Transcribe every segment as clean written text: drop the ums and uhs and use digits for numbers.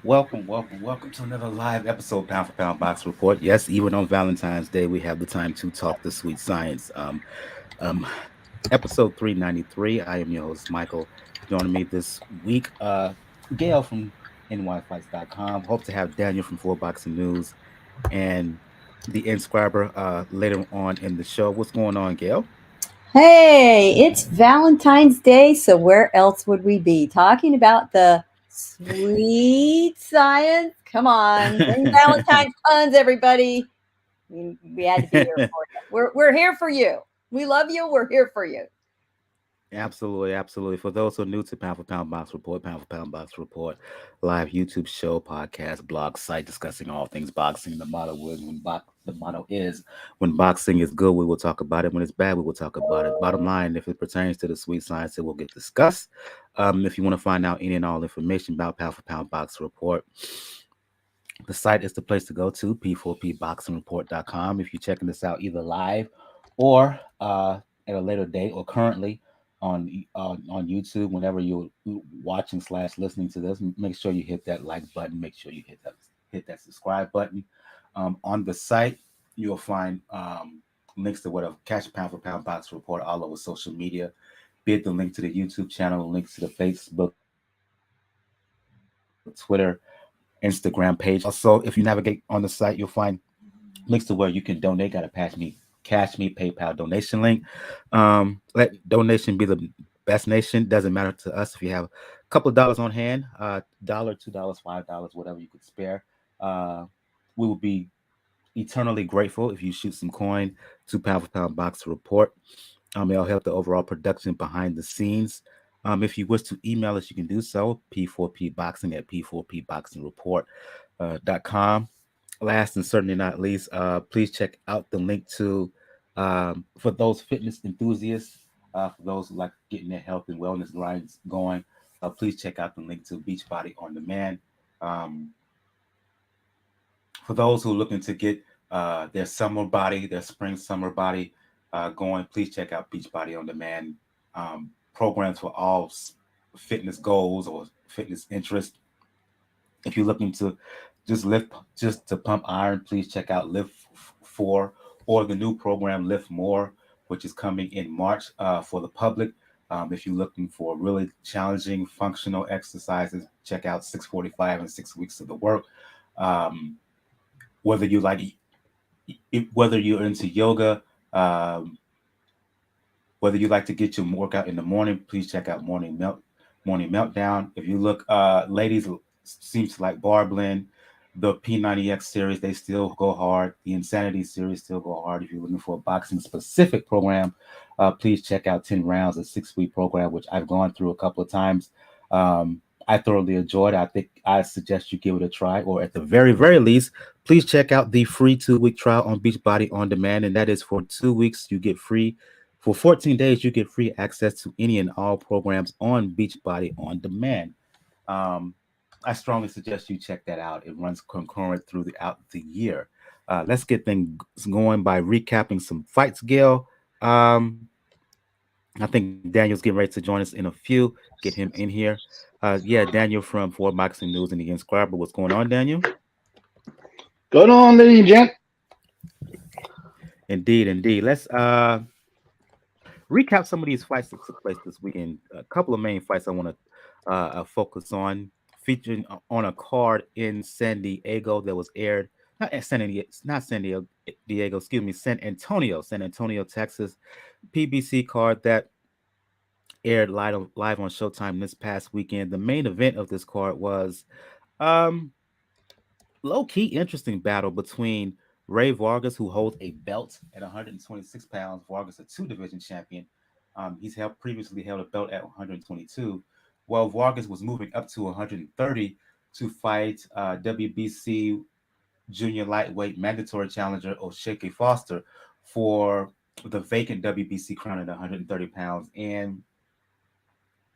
Welcome to another live episode, Pound for Pound Box Report. Yes, even on Valentine's Day, we have the time to talk the sweet science. Um, Episode 393. I am your host, Michael. Joining me this week, Gail from nyfights.com. Hope to have Daniel from 4 Boxing News and the inscriber later on in the show. What's going on, Gail? Hey, it's Valentine's Day, so where else would we be? Talking about the sweet science? Come on, bring Valentine's puns, everybody. We had to be here for you. We're here for you. We love you. We're here for you. Absolutely, absolutely. For those who are new to Pound for Pound Box Report, Pound for Pound Box Report, live YouTube show, podcast, blog, site discussing all things boxing. The motto is when boxing is good, we will talk about it. When it's bad, we will talk about it. Bottom line, if it pertains to the sweet science, it will get discussed. If you want to find out any and all information about Pound for Pound Box Report, the site is the place to go to, p4pboxingreport.com. If you're checking this out either live or at a later date or currently on YouTube, whenever you're watching slash listening to this, make sure you hit that like button. Make sure you hit that subscribe button. On the site, you'll find links to whatever Catch Pound for Pound Box Report all over social media. Be it the link to the YouTube channel, links to the Facebook, Twitter, Instagram page. Also, if you navigate on the site, you'll find links to where you can donate. Got a Cash Me PayPal donation link. Let donation be the best nation. Doesn't matter to us if you have a couple of dollars on hand, dollar, $2, $5, whatever you could spare. Uh, we will be eternally grateful if you shoot some coin to Pound for Pound Box Report. It'll help the overall production behind the scenes. If you wish to email us, you can do so, p4pboxing at p4pboxingreport.com. Last and certainly not least, please check out the link to for those fitness enthusiasts, for those who like getting their health and wellness grinds going. Please check out the link to Beachbody on Demand. Um, for those who are looking to get their summer body, their spring summer body going, please check out Beachbody on Demand. Programs for all fitness goals or fitness interests. If you're looking to just to pump iron, please check out Lift 4 or the new program Lift More, which is coming in March for the public. If you're looking for really challenging functional exercises, check out 645 and 6 weeks of the work. Um, whether you like, whether you're into yoga, um, whether you like to get your workout in the morning, please check out Morning Meltdown. If you look, ladies seems to like Bar Blend, the P90X series, they still go hard. The Insanity series still go hard. If you're looking for a boxing specific program, please check out 10 Rounds, a 6 week program, which I've gone through a couple of times. I thoroughly enjoyed it. I think I suggest you give it a try, or at the very, very least, please check out the free 2 week trial on Beachbody on Demand. And that is for 2 weeks, you get free. For 14 days, you get free access to any and all programs on Beachbody on Demand. Um, I strongly suggest you check that out. It runs concurrent throughout the year. Let's get things going by recapping some fights, Gail. I think Daniel's getting ready to join us in a few. Get him in here. Yeah, Daniel from 4 Boxing News and the Inscriber. What's going on, Daniel? Going on, ladies and gent. Indeed, indeed. Let's recap some of these fights that took place this weekend. A couple of main fights I want to focus on, featuring on a card in San Diego that was aired. Not San Diego, excuse me, San Antonio, Texas. PBC card that aired live on Showtime this past weekend. The main event of this card was um, low key interesting battle between Ray Vargas, who holds a belt at 126 pounds. Vargas, a two-division champion. Previously held a belt at 122. While Vargas was moving up to 130 to fight WBC junior lightweight mandatory challenger O'Shake Foster for the vacant WBC crown at 130 pounds. And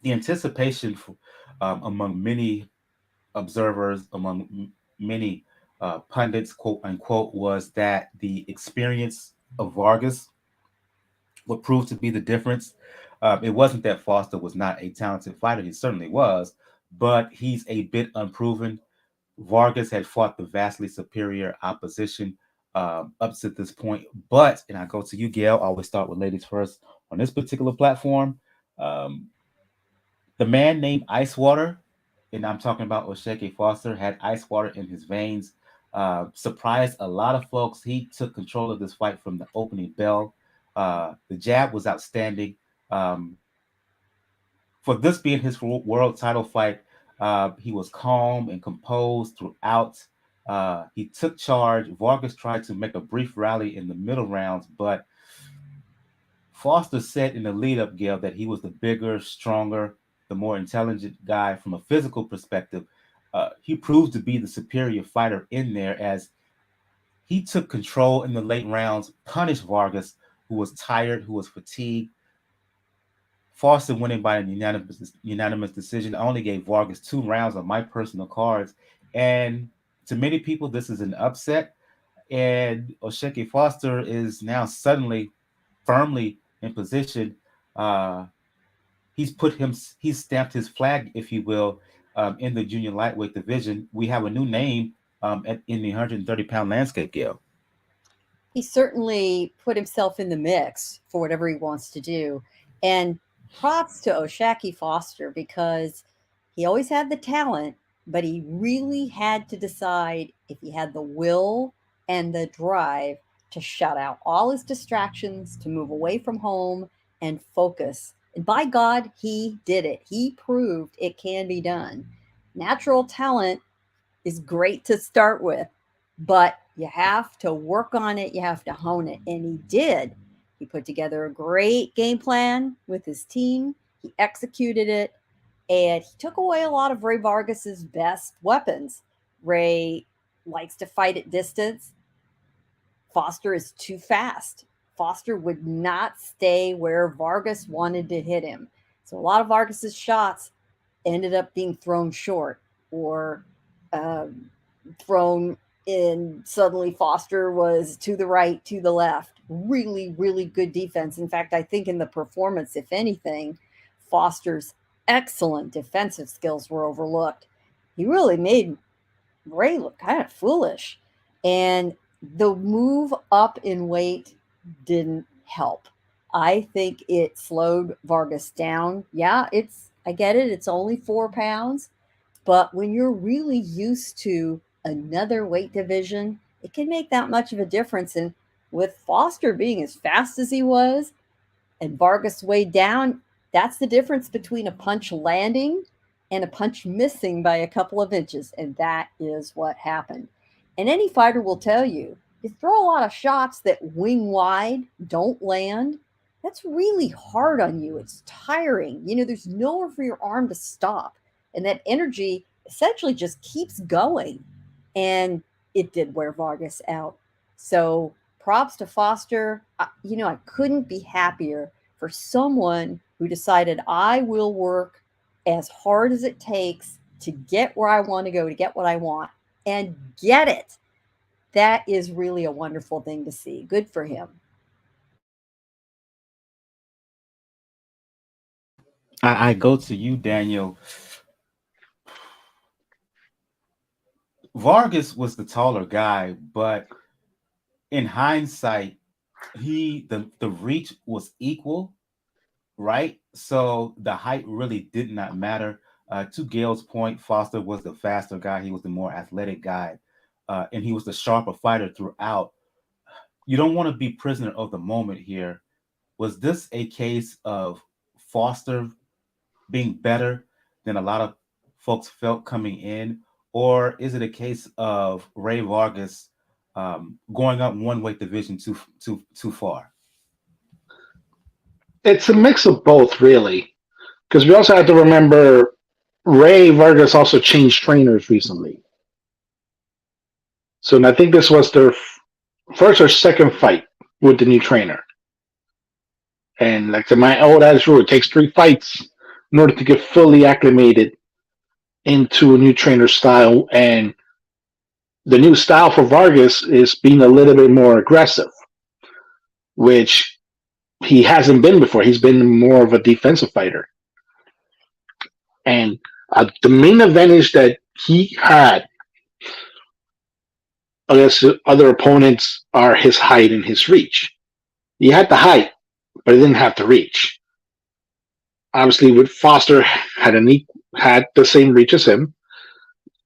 the anticipation among many observers, among many pundits, quote unquote, was that the experience of Vargas would prove to be the difference. It wasn't that Foster was not a talented fighter; he certainly was. but he's a bit unproven. Vargas had fought the vastly superior opposition up to this point. But, and I go to you, Gail, I always start with ladies first. On this particular platform, um, the man named Icewater, and I'm talking about Osheke Foster, had ice water in his veins. Surprised a lot of folks. He took control of this fight from the opening bell. The jab was outstanding. Um, for this being his world title fight, he was calm and composed throughout. He took charge. Vargas tried to make a brief rally in the middle rounds, but Foster said in the lead up, Gail, that he was the bigger, stronger, the more intelligent guy from a physical perspective. He proved to be the superior fighter in there as he took control in the late rounds, punished Vargas, who was tired, who was fatigued. Foster winning by a unanimous decision. I only gave Vargas 2 rounds on my personal cards. And to many people, this is an upset. And Osheke Foster is now suddenly firmly in position. Uh, he's stamped his flag, if you will, in the junior lightweight division. We have a new name in the 130-pound landscape, Gail. He certainly put himself in the mix for whatever he wants to do. And props to Oshaki Foster because he always had the talent, but he really had to decide if he had the will and the drive to shut out all his distractions, to move away from home and focus. And by God, he did it. He proved it can be done. Natural talent is great to start with, but you have to work on it. You have to hone it. And he did. He put together a great game plan with his team. He executed it. And he took away a lot of Ray Vargas's best weapons. Ray likes to fight at distance. Foster is too fast. Foster would not stay where Vargas wanted to hit him. So a lot of Vargas's shots ended up being thrown short or thrown in. Suddenly Foster was to the right, to the left. Really, really good defense. In fact, I think in the performance, if anything, Foster's excellent defensive skills were overlooked. He really made Ray look kind of foolish. And the move up in weight didn't help. I think it slowed Vargas down. Yeah, I get it. It's only 4 pounds. But when you're really used to another weight division, it can make that much of a difference. And with Foster being as fast as he was and Vargas weighed down, that's the difference between a punch landing and a punch missing by a couple of inches. And that is what happened. And any fighter will tell you, you throw a lot of shots that wing wide, don't land. That's really hard on you. It's tiring. There's nowhere for your arm to stop. And that energy essentially just keeps going. And it did wear Vargas out. So props to Foster. I couldn't be happier for someone who decided I will work as hard as it takes to get where I want to go, to get what I want, and get it. That is really a wonderful thing to see. Good for him. I go to you, Daniel. Vargas was the taller guy, but in hindsight, the reach was equal, right? So the height really did not matter. To Gail's point, Foster was the faster guy. He was the more athletic guy, and he was the sharper fighter throughout. You don't want to be prisoner of the moment here. Was this a case of Foster being better than a lot of folks felt coming in, or is it a case of Ray Vargas going up one weight division too far? It's a mix of both, really, because we also have to remember Ray Vargas also changed trainers recently. So I think this was their first or second fight with the new trainer. And like to my old adage rule, it takes 3 fights in order to get fully acclimated into a new trainer style. And the new style for Vargas is being a little bit more aggressive, which he hasn't been before. He's been more of a defensive fighter. And The main advantage that he had against other opponents are his height and his reach. He had the height, but he didn't have the reach. Obviously, with Foster had the same reach as him,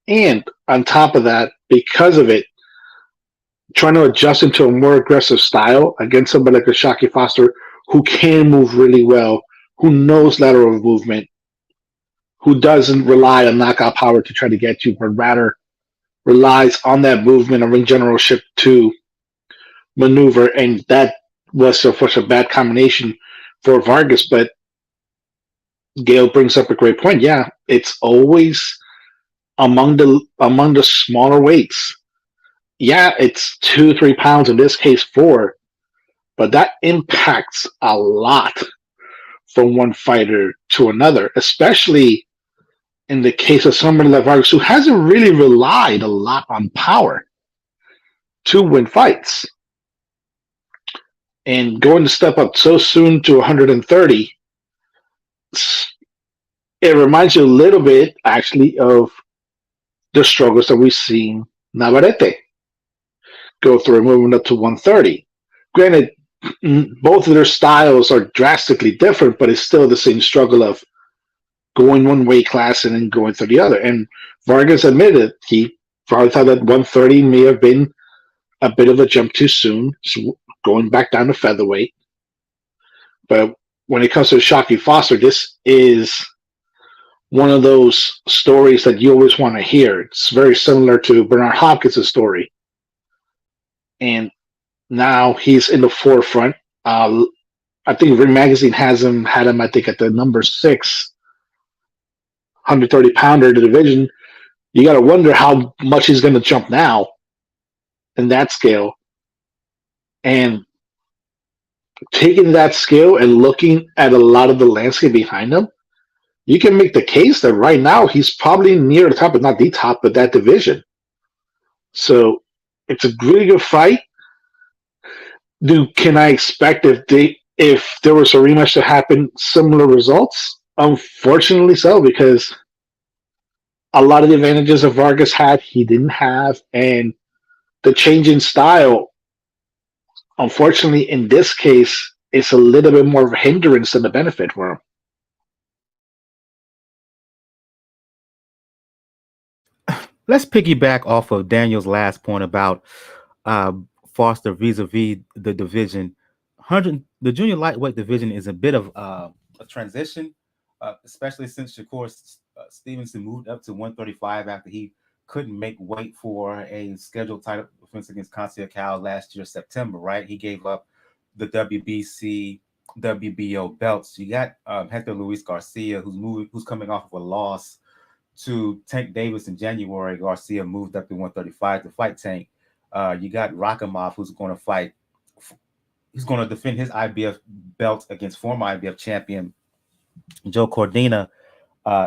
and on top of that, because of it, trying to adjust into a more aggressive style against somebody like a Shockey Foster who can move really well, who knows lateral movement, who doesn't rely on knockout power to try to get you, but rather relies on that movement and ring generalship to maneuver. And that was, of course, a bad combination for Vargas. But Gail brings up a great point. Yeah, it's always among the smaller weights. Yeah, it's 2-3 pounds, in this case 4, but that impacts a lot from one fighter to another, especially in the case of somebody like Vargas, who hasn't really relied a lot on power to win fights. And going to step up so soon to 130, it reminds you a little bit, actually, of the struggles that we've seen Navarrete go through, moving up to 130. Granted, both of their styles are drastically different, but it's still the same struggle of going one weight class and then going to the other. And Vargas admitted he probably thought that 130 may have been a bit of a jump too soon, so going back down to featherweight. But when it comes to Shockey Foster, this is one of those stories that you always want to hear. It's very similar to Bernard Hopkins' story. And now he's in the forefront. I think Ring Magazine had him, I think, at the number 6 130 pounder in the division. You got to wonder how much he's going to jump now in that scale. And taking that scale and looking at a lot of the landscape behind him, you can make the case that right now he's probably near the top, but not the top of that division. So it's a really good fight. Can I expect if there was a rematch to happen, similar results? Unfortunately so, because a lot of the advantages of Vargas had, he didn't have, and the change in style, unfortunately, in this case, is a little bit more of a hindrance than a benefit for him. Let's piggyback off of Daniel's last point about Foster vis-a-vis the division. The junior lightweight division is a bit of a transition, especially since Shakur Stevenson moved up to 135 after he couldn't make weight for a scheduled title defense against Santiago last year, September, right? He gave up the WBC, WBO belts. You got Hector Luis Garcia, who's coming off of a loss to Tank Davis in January. Garcia moved up to 135 to fight Tank. You got Rakhimov, who's going to fight. He's going to defend his IBF belt against former IBF champion Joe Cordina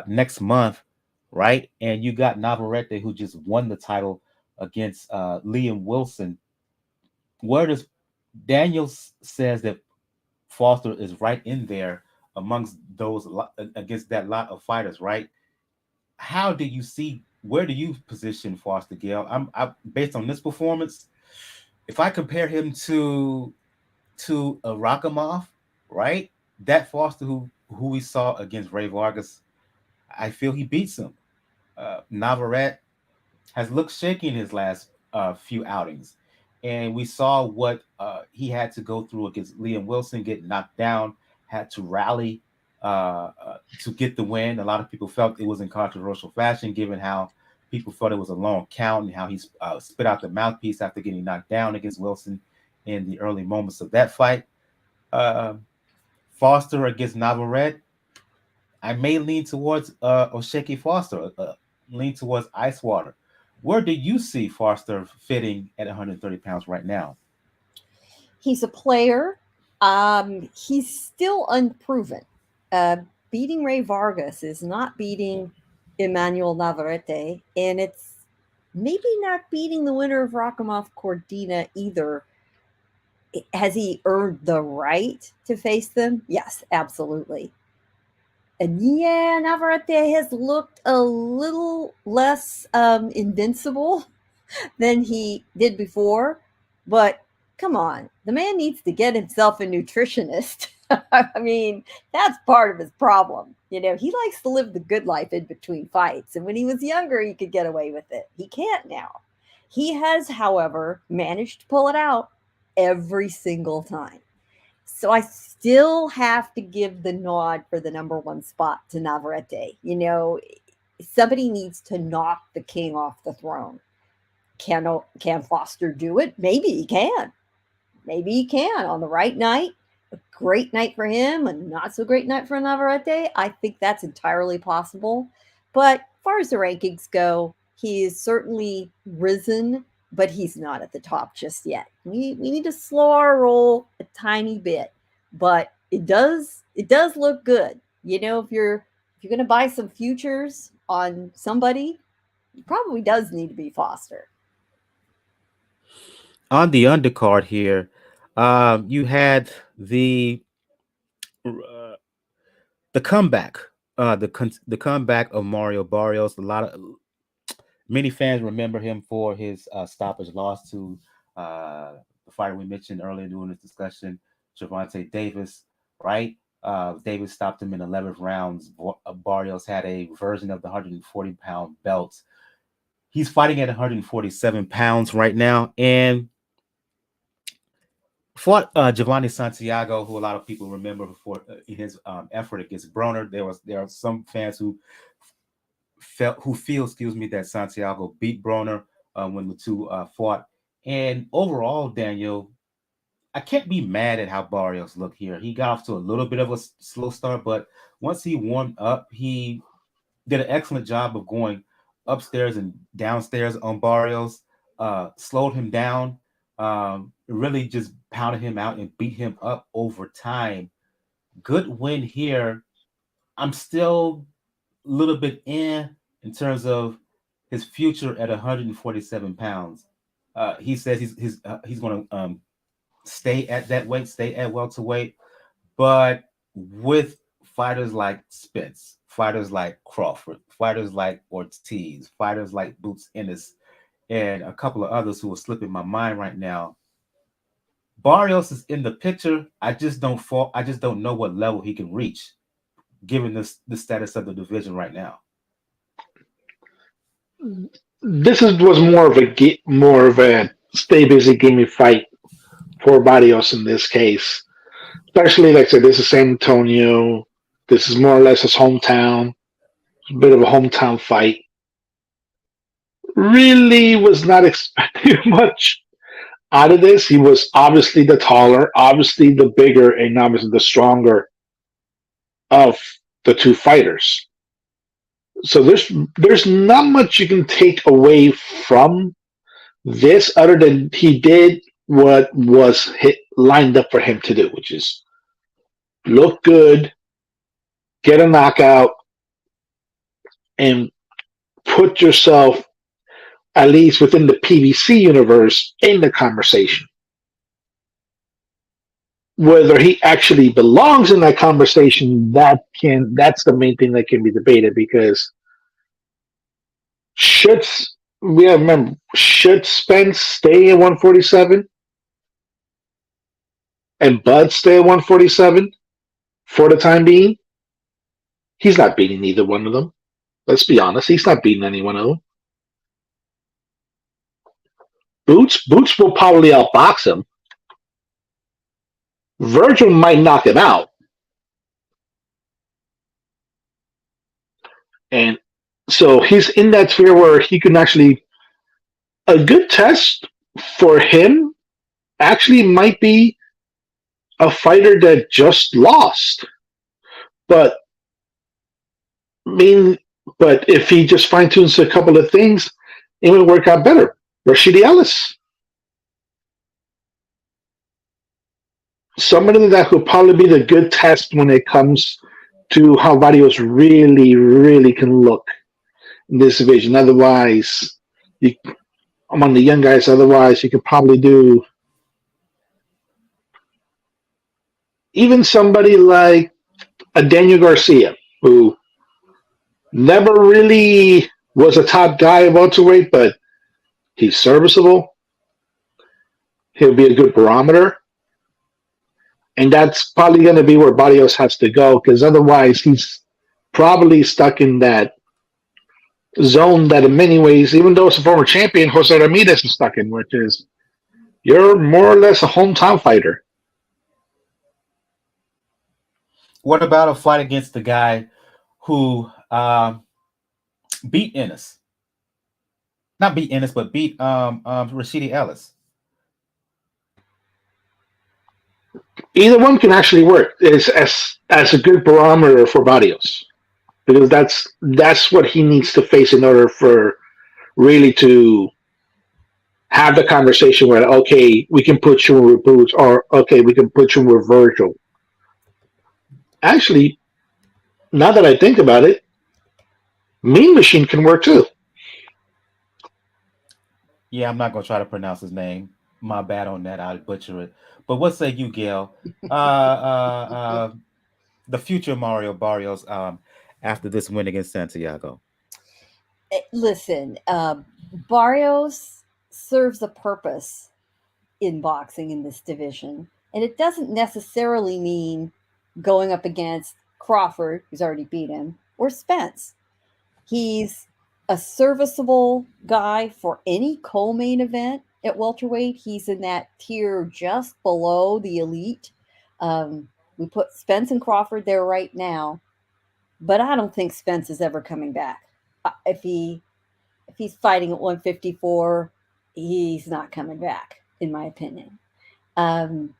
next month, right? And you got Navarrete, who just won the title against Liam Wilson. Where does Daniel says that Foster is right in there amongst those against that lot of fighters, right? How do you see? Where do you position Foster, Gail? I'm based on this performance. If I compare him to a Rakhimov, right? That Foster who we saw against Ray Vargas, I feel he beats him. Navarrete has looked shaky in his last few outings, and we saw what he had to go through against Liam Wilson, get knocked down, had to rally to get the win. A lot of people felt it was in controversial fashion, given how people thought it was a long count and how he spit out the mouthpiece after getting knocked down against Wilson in the early moments of that fight. Foster against Navarrete, I may lean towards Osheki Foster, lean towards Icewater. Where do you see Foster fitting at 130 pounds right now? He's a player. He's still unproven. Beating Ray Vargas is not beating Emmanuel Navarrete, and it's maybe not beating the winner of Rakhimov Cordina either. Has he earned the right to face them? Yes, absolutely. And yeah, Navarrete has looked a little less invincible than he did before. But come on, the man needs to get himself a nutritionist. I mean, that's part of his problem. You know, he likes to live the good life in between fights. And when he was younger, he could get away with it. He can't now. He has, however, managed to pull it out every single time. So I still have to give the nod for the number one spot to Navarrete. You know, somebody needs to knock the king off the throne. Can Foster do it? Maybe he can. Maybe he can on the right night. A great night for him, a not so great night for Navarrete. I think that's entirely possible. But as far as the rankings go, he is certainly risen, but he's not at the top just yet. We need to slow our roll a tiny bit, but it does look good. You know, if you're going to buy some futures on somebody, it probably does need to be Foster. On the undercard here, you had uh, the comeback, the comeback of Mario Barrios. A lot of many fans remember him for his stoppage loss to the fighter we mentioned earlier during this discussion, Gervonta Davis. Right, Davis stopped him in 11th rounds. Barrios had a version of the 140-pound belt. He's fighting at 147 pounds right now, and fought Jovanie Santiago, who a lot of people remember before his effort against Broner. There are some fans who feel, excuse me, that Santiago beat Broner when the two fought. And overall, Daniel, I can't be mad at how Barrios looked here. He got off to a little bit of a slow start, but once he warmed up, he did an excellent job of going upstairs and downstairs on Barrios, slowed him down, really just pounded him out and beat him up over time. Good win here. I'm still a little bit in terms of his future at 147 pounds. He says he's going to stay at that weight, stay at welterweight, but with fighters like Spence, fighters like Crawford, fighters like Ortiz, fighters like Boots Ennis, and a couple of others who are slipping my mind right now. Barrios is in the picture. I just don't know what level he can reach, given the status of the division right now. Was more of a stay busy, give me fight for Barrios in this case. Especially, like I said, this is San Antonio. This is more or less his hometown. A bit of a hometown fight. Really was not expecting much out of this. He was obviously the taller, obviously the bigger, and obviously the stronger of the two fighters. So there's not much you can take away from this other than he did what was lined up for him to do, which is look good, get a knockout, and put yourself at least within the PBC universe in the conversation. Whether he actually belongs in that conversation, that's the main thing that can be debated, because should should Spence stay at 147 and Bud stay at 147 for the time being? He's not beating either one of them. Let's be honest, he's not beating any one of them. Boots will probably outbox him. Virgil might knock him out. And so he's in that sphere where he can actually, a good test for him actually might be a fighter that just lost. But if he just fine tunes a couple of things, it would work out better. Rashidi Ellis. Somebody that could probably be the good test when it comes to how Barrios really, really can look in this division. Otherwise, among the young guys, you could probably do even somebody like a Daniel Garcia. who never really was a top guy at welterweight, but he's serviceable. He'll be a good barometer, and that's probably going to be where Barrios has to go because otherwise he's probably stuck in that zone that, in many ways, even though it's a former champion, Jose Ramirez is stuck in, which is you're more or less a hometown fighter. What about a fight against the guy who beat Ennis? Not beat Ennis, but beat Rashidi Ellis. Either one can actually work as a good barometer for Barrios because that's what he needs to face in order for really to have the conversation where okay we can put you in with Boots or okay we can put you in with Virgil. Actually, now that I think about it, Mean Machine can work too. Yeah, I'm not gonna try to pronounce his name. My bad on that. I'll butcher it. But what say you, Gail? The future Mario Barrios after this win against Santiago. Listen, Barrios serves a purpose in boxing in this division, and it doesn't necessarily mean going up against Crawford, who's already beat him, or Spence. He's a serviceable guy for any co-main event at welterweight. He's in that tier just below the elite. We put Spence and Crawford there right now, but I don't think Spence is ever coming back. If he's fighting at 154, he's not coming back, in my opinion.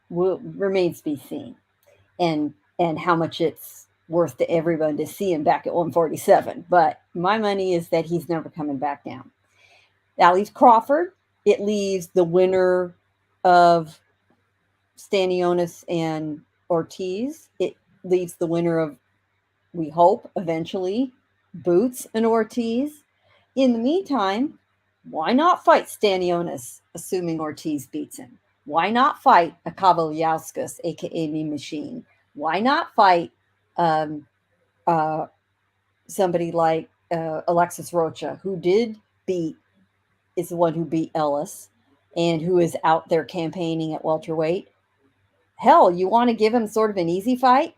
Remains to be seen, and how much it's worth to everyone to see him back at 147. But my money is that he's never coming back down. That leaves Crawford. It leaves the winner of Stanionis and Ortiz. It leaves the winner of, we hope, eventually, Boots and Ortiz. In the meantime, why not fight Stanionis, assuming Ortiz beats him? Why not fight a Kavaliauskas, aka Mean Machine? Why not fight um, uh, somebody like Alexis Rocha, who is the one who beat Ellis and who is out there campaigning at welterweight? Hell, you want to give him sort of an easy fight,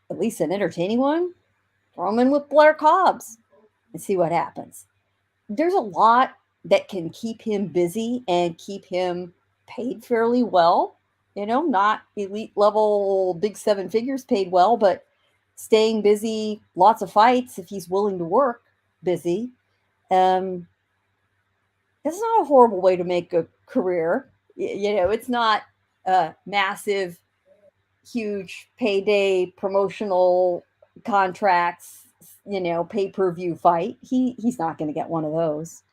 at least an entertaining one? Throw him in with Blair Cobbs and see what happens. There's a lot that can keep him busy and keep him paid fairly well. Not elite level big seven figures paid well, but staying busy, lots of fights if he's willing to work busy. Um, it's not a horrible way to make a career. It's not a massive, huge payday promotional contracts, pay-per-view fight. He's not going to get one of those.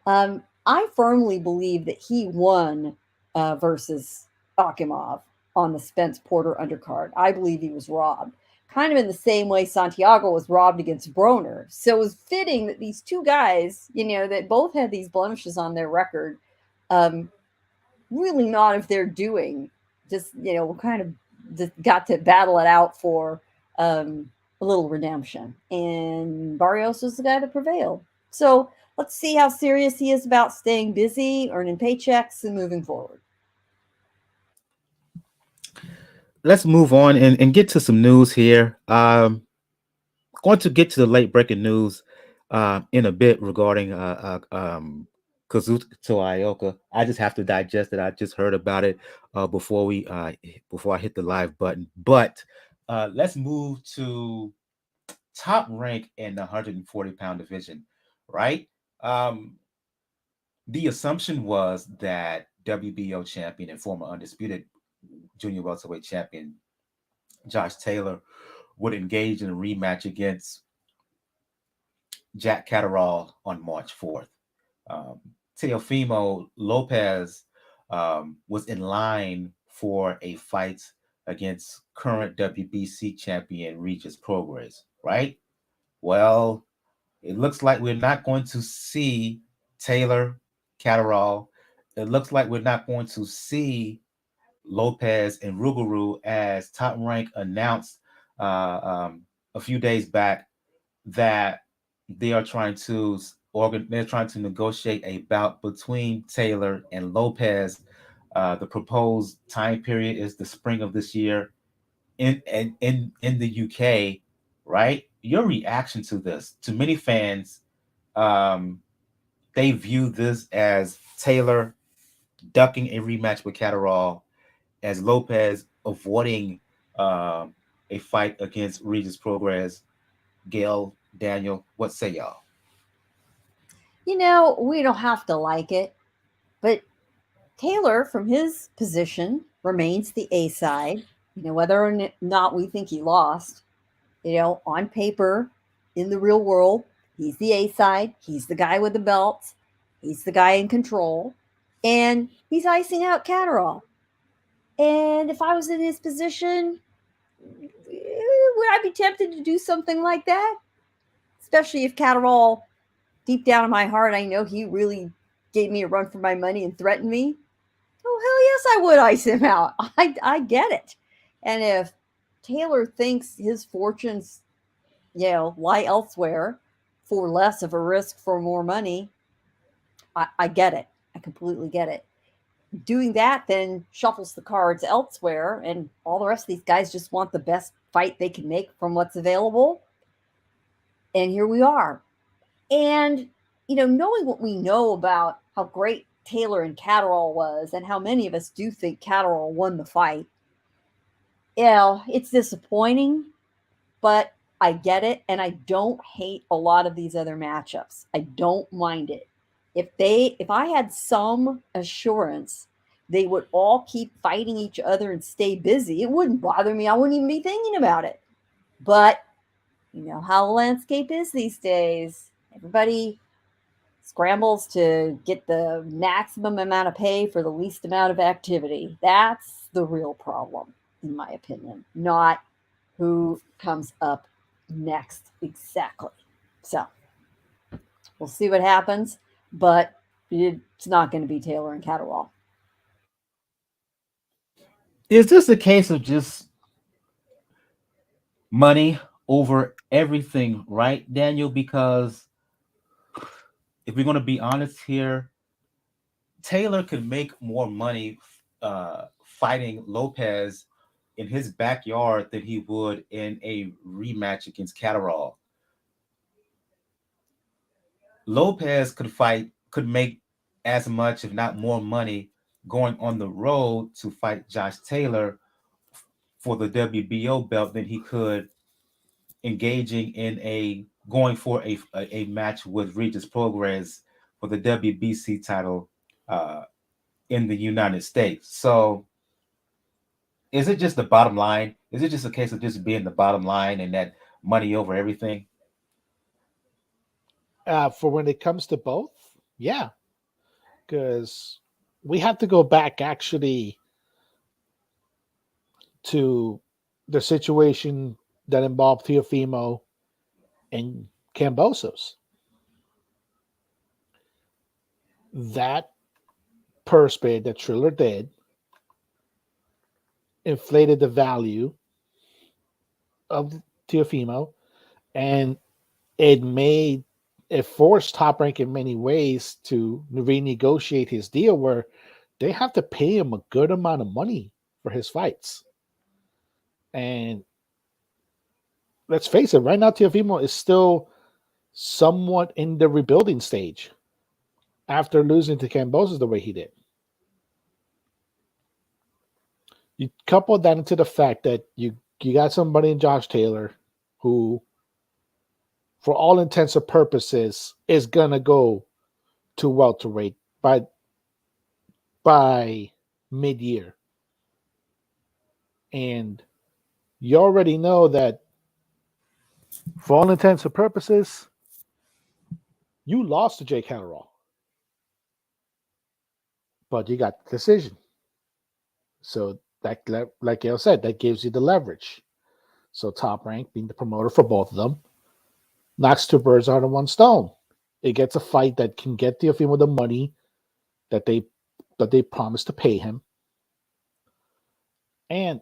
I firmly believe that he won versus Akimov on the Spence Porter undercard. I believe he was robbed, kind of in the same way Santiago was robbed against Broner. So it was fitting that these two guys, that both had these blemishes on their record, really not of their doing, just, kind of just got to battle it out for a little redemption. And Barrios was the guy that prevailed. So let's see how serious he is about staying busy, earning paychecks, and moving forward. Let's move on and get to some news here. Going to get to the late breaking news in a bit regarding Kazuto Ioka. I just have to digest it. I just heard about it before I hit the live button. But let's move to Top Rank in the 140-pound division, right? The assumption was that WBO champion and former undisputed junior welterweight champion Josh Taylor would engage in a rematch against Jack Catterall on March 4th. Um, Teofimo Lopez was in line for a fight against current WBC champion Regis Prograis, right? Well, it looks like we're not going to see Taylor Catterall. It looks like we're not going to see Lopez and Rougarou as Top Rank announced. a few days back that they are trying to they're trying to negotiate a bout between Taylor and Lopez. The proposed time period is the spring of this year in the UK, right? Your reaction to this? To many fans, um, they view this as Taylor ducking a rematch with Catterall, as Lopez avoiding a fight against Regis Progress. Gail, Daniel, what say y'all? We don't have to like it, but Taylor, from his position, remains the A side. Whether or not we think he lost, on paper, in the real world, he's the A side. He's the guy with the belts. He's the guy in control. And he's icing out Catterall. And if I was in his position, would I be tempted to do something like that? Especially if Catterall, deep down in my heart, I know he really gave me a run for my money and threatened me. Oh, hell yes, I would ice him out. I get it. And if Taylor thinks his fortunes, lie elsewhere for less of a risk for more money, I get it. I completely get it. Doing that then shuffles the cards elsewhere, and all the rest of these guys just want the best fight they can make from what's available. And here we are. And, knowing what we know about how great Taylor and Catterall was, and how many of us do think Catterall won the fight, it's disappointing, but I get it. And I don't hate a lot of these other matchups. I don't mind it. If I had some assurance they would all keep fighting each other and stay busy, it wouldn't bother me. I wouldn't even be thinking about it. But you know how the landscape is these days. Everybody scrambles to get the maximum amount of pay for the least amount of activity. That's the real problem, in my opinion, not who comes up next exactly. So we'll see what happens, but it's not going to be Taylor and Catterall. Is this a case of just money over everything, right, Daniel? Because if we're going to be honest here, Taylor could make more money fighting Lopez in his backyard than he would in a rematch against Catterall. Lopez could make as much, if not more money, going on the road to fight Josh Taylor for the WBO belt than he could engaging in a going for a match with Regis Progress for the WBC title uh, in the United States. So is it just the bottom line? Is it just a case of just being the bottom line and that money over everything? For when it comes to both, yeah, because we have to go back actually to the situation that involved Teofimo and Cambosos. That purse bid that Triller did inflated the value of Teofimo, and it forced Top Rank in many ways to renegotiate his deal, where they have to pay him a good amount of money for his fights. And let's face it, right now Teofimo is still somewhat in the rebuilding stage after losing to Cambosos the way he did. You couple that into the fact that you got somebody in Josh Taylor who, for all intents and purposes, is gonna go to welterweight by mid-year, and you already know that for all intents and purposes, you lost to Jake Catterall, but you got the decision. So that, like Gail said, that gives you the leverage. So Top Rank, being the promoter for both of them, knocks two birds out of one stone. It gets a fight that can get Teofimo the money that they promised to pay him, and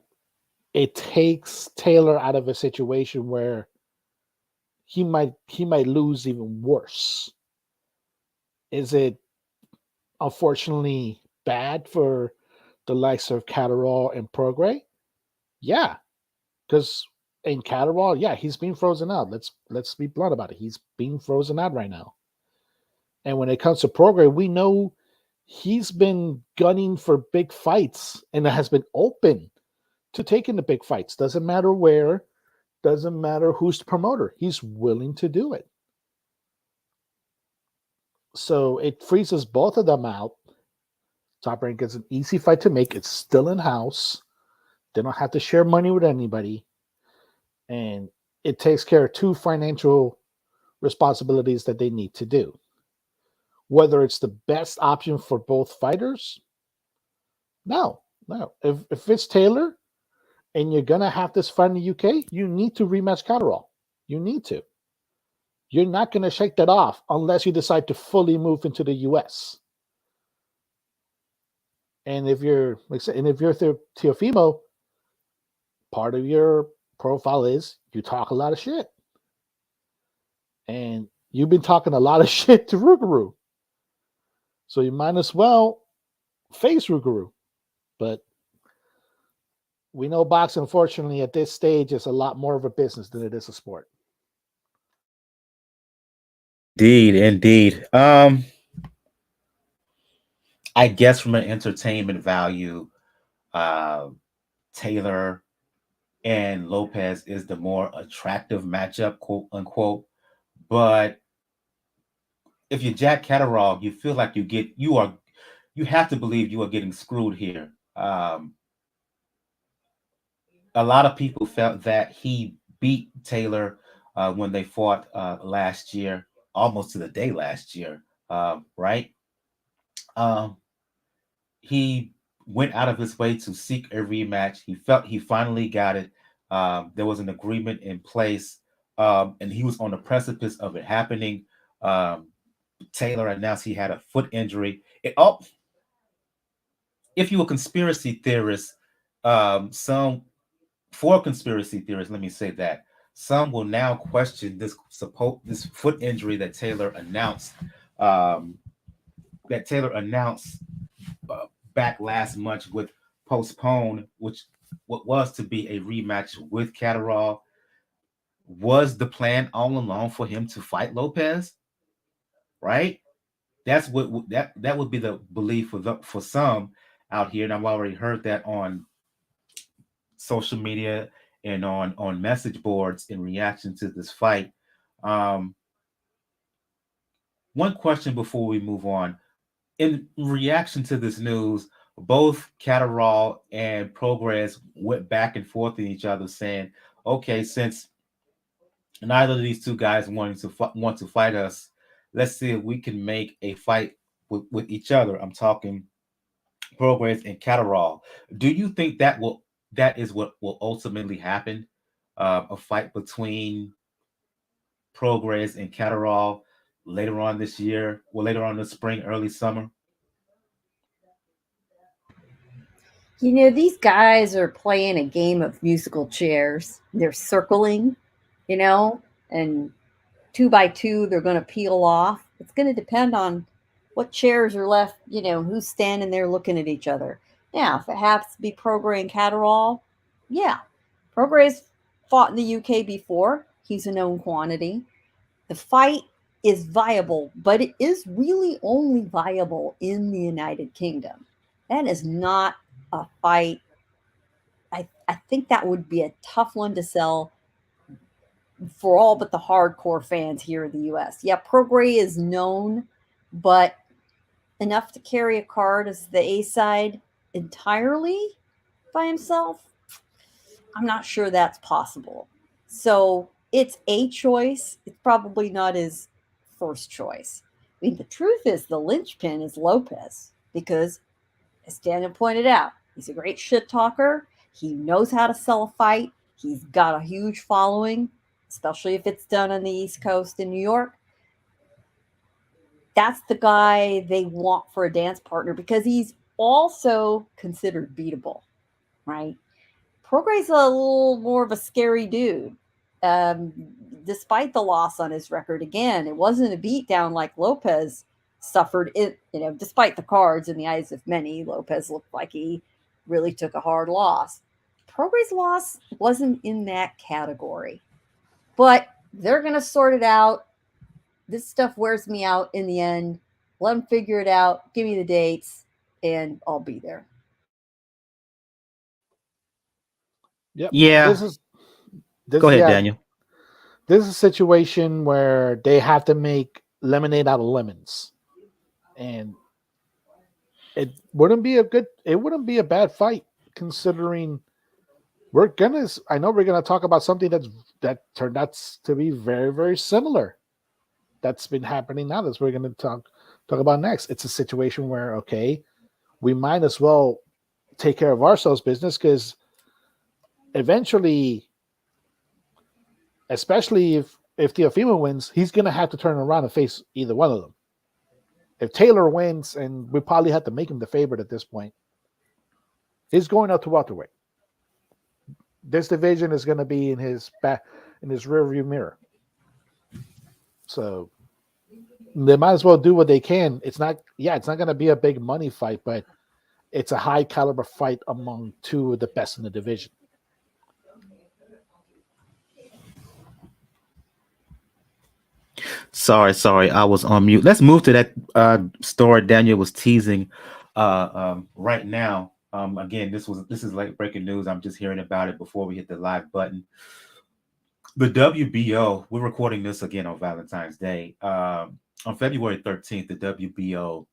it takes Taylor out of a situation where he might lose even worse. Is it unfortunately bad for the likes of Catterall and Prograis? Yeah, because in Catterall, yeah, he's being frozen out. Let's be blunt about it. He's being frozen out right now. And when it comes to Prograis, we know he's been gunning for big fights and has been open to taking the big fights. Doesn't matter where, doesn't matter who's the promoter. He's willing to do it. So it freezes both of them out. Top Rank is an easy fight to make. It's still in house. They don't have to share money with anybody. And it takes care of two financial responsibilities that they need to do. Whether it's the best option for both fighters, no. If it's Taylor and you're gonna have this fight in the UK, you need to rematch Catterall. You need to. You're not gonna shake that off unless you decide to fully move into the US. And if you're Teofimo, part of your profile is you talk a lot of shit. And you've been talking a lot of shit to Rougarou. So you might as well face Rougarou. But we know boxing, unfortunately, at this stage is a lot more of a business than it is a sport. Indeed. I guess from an entertainment value, uh, Taylor and Lopez is the more attractive matchup, quote unquote. But if you're Jack Catterall, you feel like you have to believe you are getting screwed here. A lot of people felt that he beat Taylor when they fought last year, almost to the day last year, right? Um, he went out of his way to seek a rematch. He felt he finally got it. There was an agreement in place, and he was on the precipice of it happening. Um, Taylor announced he had a foot injury. If you were a conspiracy theorist, some for conspiracy theorists, let me say that some will now question this foot injury that Taylor announced. Um, that Taylor announced uh, back last month with postponed, which what was to be a rematch with Catterall. Was the plan all along for him to fight Lopez? Right? That's that would be the belief for some out here, and I've already heard that on social media and on message boards in reaction to this fight. Um, one question before we move on: in reaction to this news, both Catterall and Progress went back and forth in each other, saying, "Okay, since neither of these two guys want to fight us, let's see if we can make a fight with each other." I'm talking Progress and Catterall. Do you think that is what will ultimately happen? A fight between Progress and Catterall later on this year, or later on in the spring, early summer? These guys are playing a game of musical chairs. They're circling, you know, and two by two, they're going to peel off. It's going to depend on what chairs are left, who's standing there looking at each other. Now, if it happens to be Prograis and Catterall, yeah. Prograis fought in the UK before. He's a known quantity. The fight is viable, but it is really only viable in the United Kingdom. That is not a fight. I think that would be a tough one to sell for all but the hardcore fans here in the US. Yeah, Prograis is known, but enough to carry a card as the A side entirely by himself, I'm not sure that's possible. So it's a choice. It's probably not his first choice. I mean, the truth is the linchpin is Lopez because, as Daniel pointed out, he's a great shit talker. He knows how to sell a fight. He's got a huge following, especially if it's done on the East Coast in New York. That's the guy they want for a dance partner because he's also considered beatable, right? Prograis a little more of a scary dude. um, despite the loss on his record. Again, it wasn't a beatdown like Lopez suffered. It, despite the cards in the eyes of many, Lopez looked like he really took a hard loss. Progra's loss wasn't in that category, but they're going to sort it out. This stuff wears me out in the end. Let them figure it out. Give me the dates, and I'll be there. Yep. Yeah. Go ahead, Daniel. This is a situation where they have to make lemonade out of lemons, and it wouldn't be a bad fight considering I know we're gonna talk about something that turned out to be very, very similar. That's been happening now. That's what we're gonna talk about next. It's a situation where, okay, we might as well take care of ourselves business, because eventually, especially if Teofimo wins, he's gonna have to turn around and face either one of them. If Taylor wins, and we probably have to make him the favorite at this point, he's going up to welterweight. This division is going to be in his rearview mirror. So they might as well do what they can. It's not going to be a big money fight, but it's a high caliber fight among two of the best in the division. Sorry, I was on mute. Let's move to that story Daniel was teasing right now. Again, this is like breaking news. I'm just hearing about it before we hit the live button. The WBO, we're recording this again on Valentine's Day. On February 13th, the WBO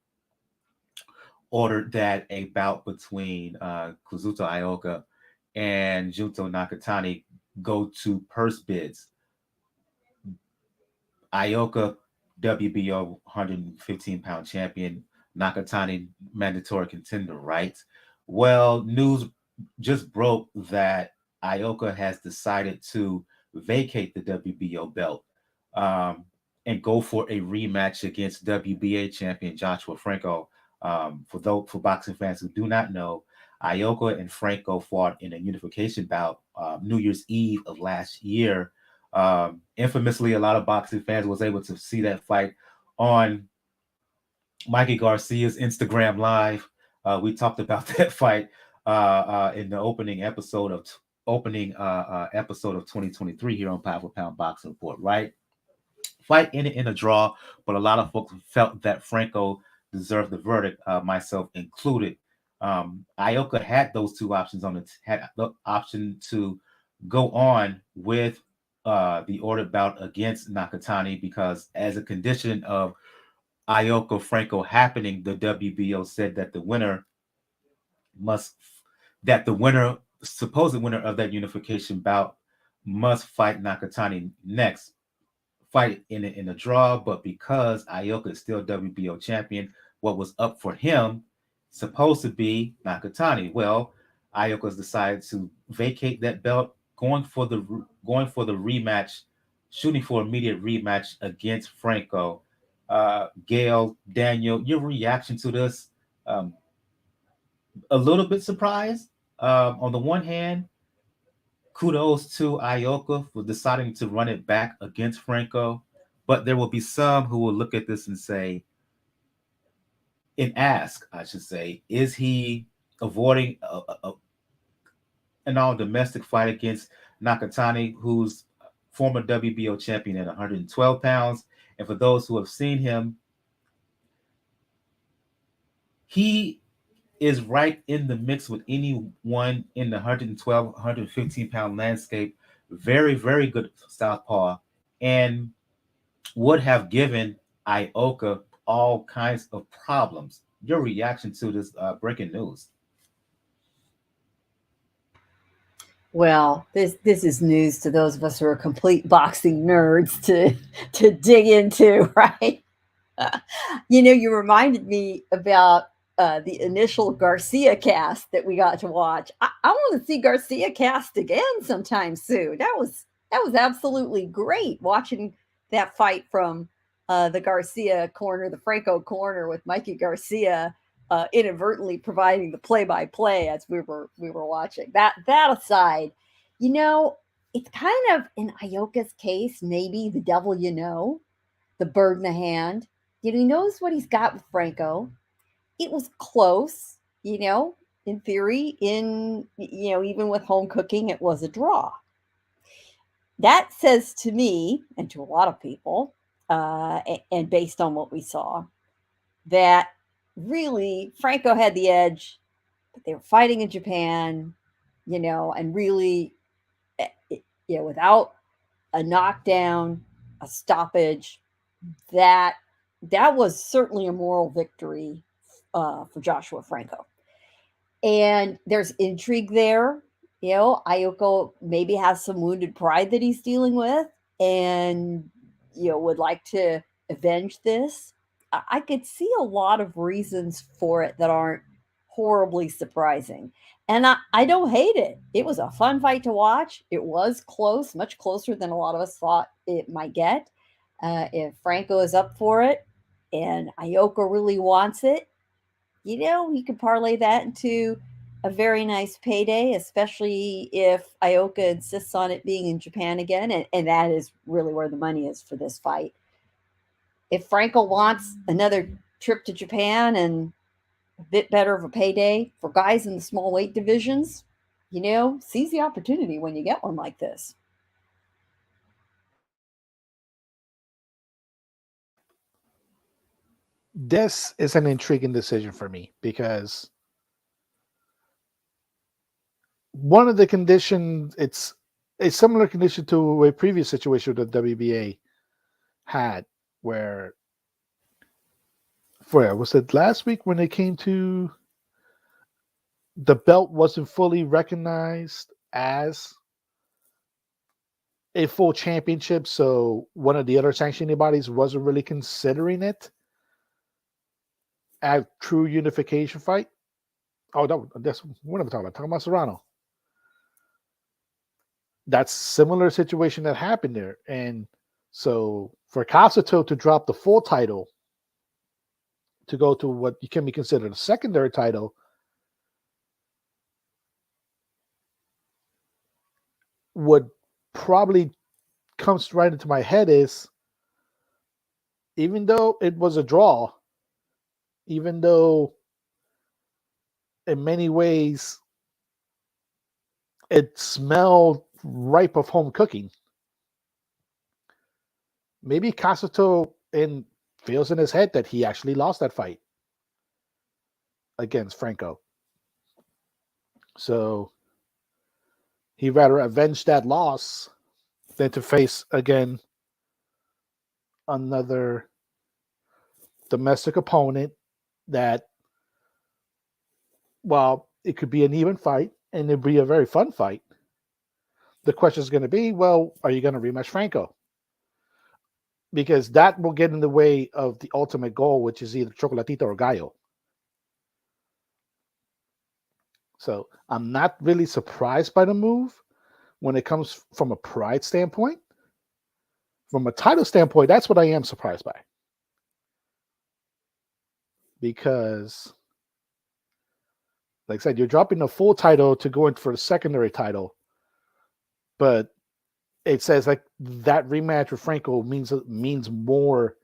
ordered that a bout between Kazuto Ioka and Junto Nakatani go to purse bids. Ioka, WBO 115-pound champion, Nakatani mandatory contender, right? Well, news just broke that Ioka has decided to vacate the WBO belt and go for a rematch against WBA champion Joshua Franco. For boxing fans who do not know, Ioka and Franco fought in a unification bout New Year's Eve of last year. Infamously, a lot of boxing fans was able to see that fight on Mikey Garcia's Instagram Live. We talked about that fight in the opening episode of 2023 here on Pound for Pound Boxing Report. Right, fight in a draw, but a lot of folks felt that Franco deserved the verdict, myself included. Ioka had those two options had the option to go on with the ordered bout against Nakatani, because as a condition of Ioka Franco happening, the WBO said that the supposed winner of that unification bout must fight Nakatani next. Fight in a draw, but because Ioka is still WBO champion, what was up for him supposed to be Nakatani. Well, Ioka's decided to vacate that belt, going for the rematch, shooting for immediate rematch against Franco. Gail, Daniel, your reaction to this? A little bit surprised. On the one hand, kudos to Ioka for deciding to run it back against Franco, but there will be some who will look at this and say, I should say, is he avoiding an all-domestic fight against Nakatani, who's former WBO champion at 112 pounds? And for those who have seen him, he is right in the mix with anyone in the 112, 115-pound landscape. Very, very good southpaw, and would have given Ioka all kinds of problems. Your reaction to this breaking news? Well, this is news to those of us who are complete boxing nerds to dig into, right? You reminded me about the initial Garcia cast that we got to watch. I want to see Garcia cast again sometime soon. That was absolutely great watching that fight from the Garcia corner, the Franco corner, with Mikey Garcia inadvertently providing the play-by-play as we were watching. That aside, it's kind of in Ioka's case, maybe the devil the bird in the hand. He knows what he's got with Franco. It was close, in theory, even with home cooking, it was a draw. That says to me, and to a lot of people, and based on what we saw, that really Franco had the edge, but they were fighting in Japan, and really, without a knockdown, a stoppage, that that was certainly a moral victory for Joshua Franco. And there's intrigue there. Ayoko maybe has some wounded pride that he's dealing with, and would like to avenge this. I could see a lot of reasons for it that aren't horribly surprising. And I don't hate it. It was a fun fight to watch. It was close, much closer than a lot of us thought it might get. If Franco is up for it and Ayoko really wants it, you could parlay that into a very nice payday, especially if Ioka insists on it being in Japan again. And that is really where the money is for this fight. If Franco wants another trip to Japan and a bit better of a payday for guys in the small weight divisions, seize the opportunity when you get one like this. This is an intriguing decision for me because one of the conditions, it's a similar condition to a previous situation that WBA had, where was it last week when it came to the belt wasn't fully recognized as a full championship, so one of the other sanctioning bodies wasn't really considering it a true unification fight. Oh, that's what I'm talking about. Talking about Serrano. That's similar situation that happened there. And so for Kasato to drop the full title to go to what can be considered a secondary title would probably comes right into my head is, even though it was a draw, even though in many ways it smelled ripe of home cooking, maybe Kasato feels in his head that he actually lost that fight against Franco. So he'd rather avenge that loss than to face again another domestic opponent that, while it could be an even fight and it'd be a very fun fight, the question is going to be, well, are you going to rematch Franco? Because that will get in the way of the ultimate goal, which is either Chocolatito or Gallo. So I'm not really surprised by the move when it comes from a pride standpoint. From a title standpoint, that's what I am surprised by. Because, like I said, you're dropping the full title to go in for the secondary title, but it says like that rematch with Franco means more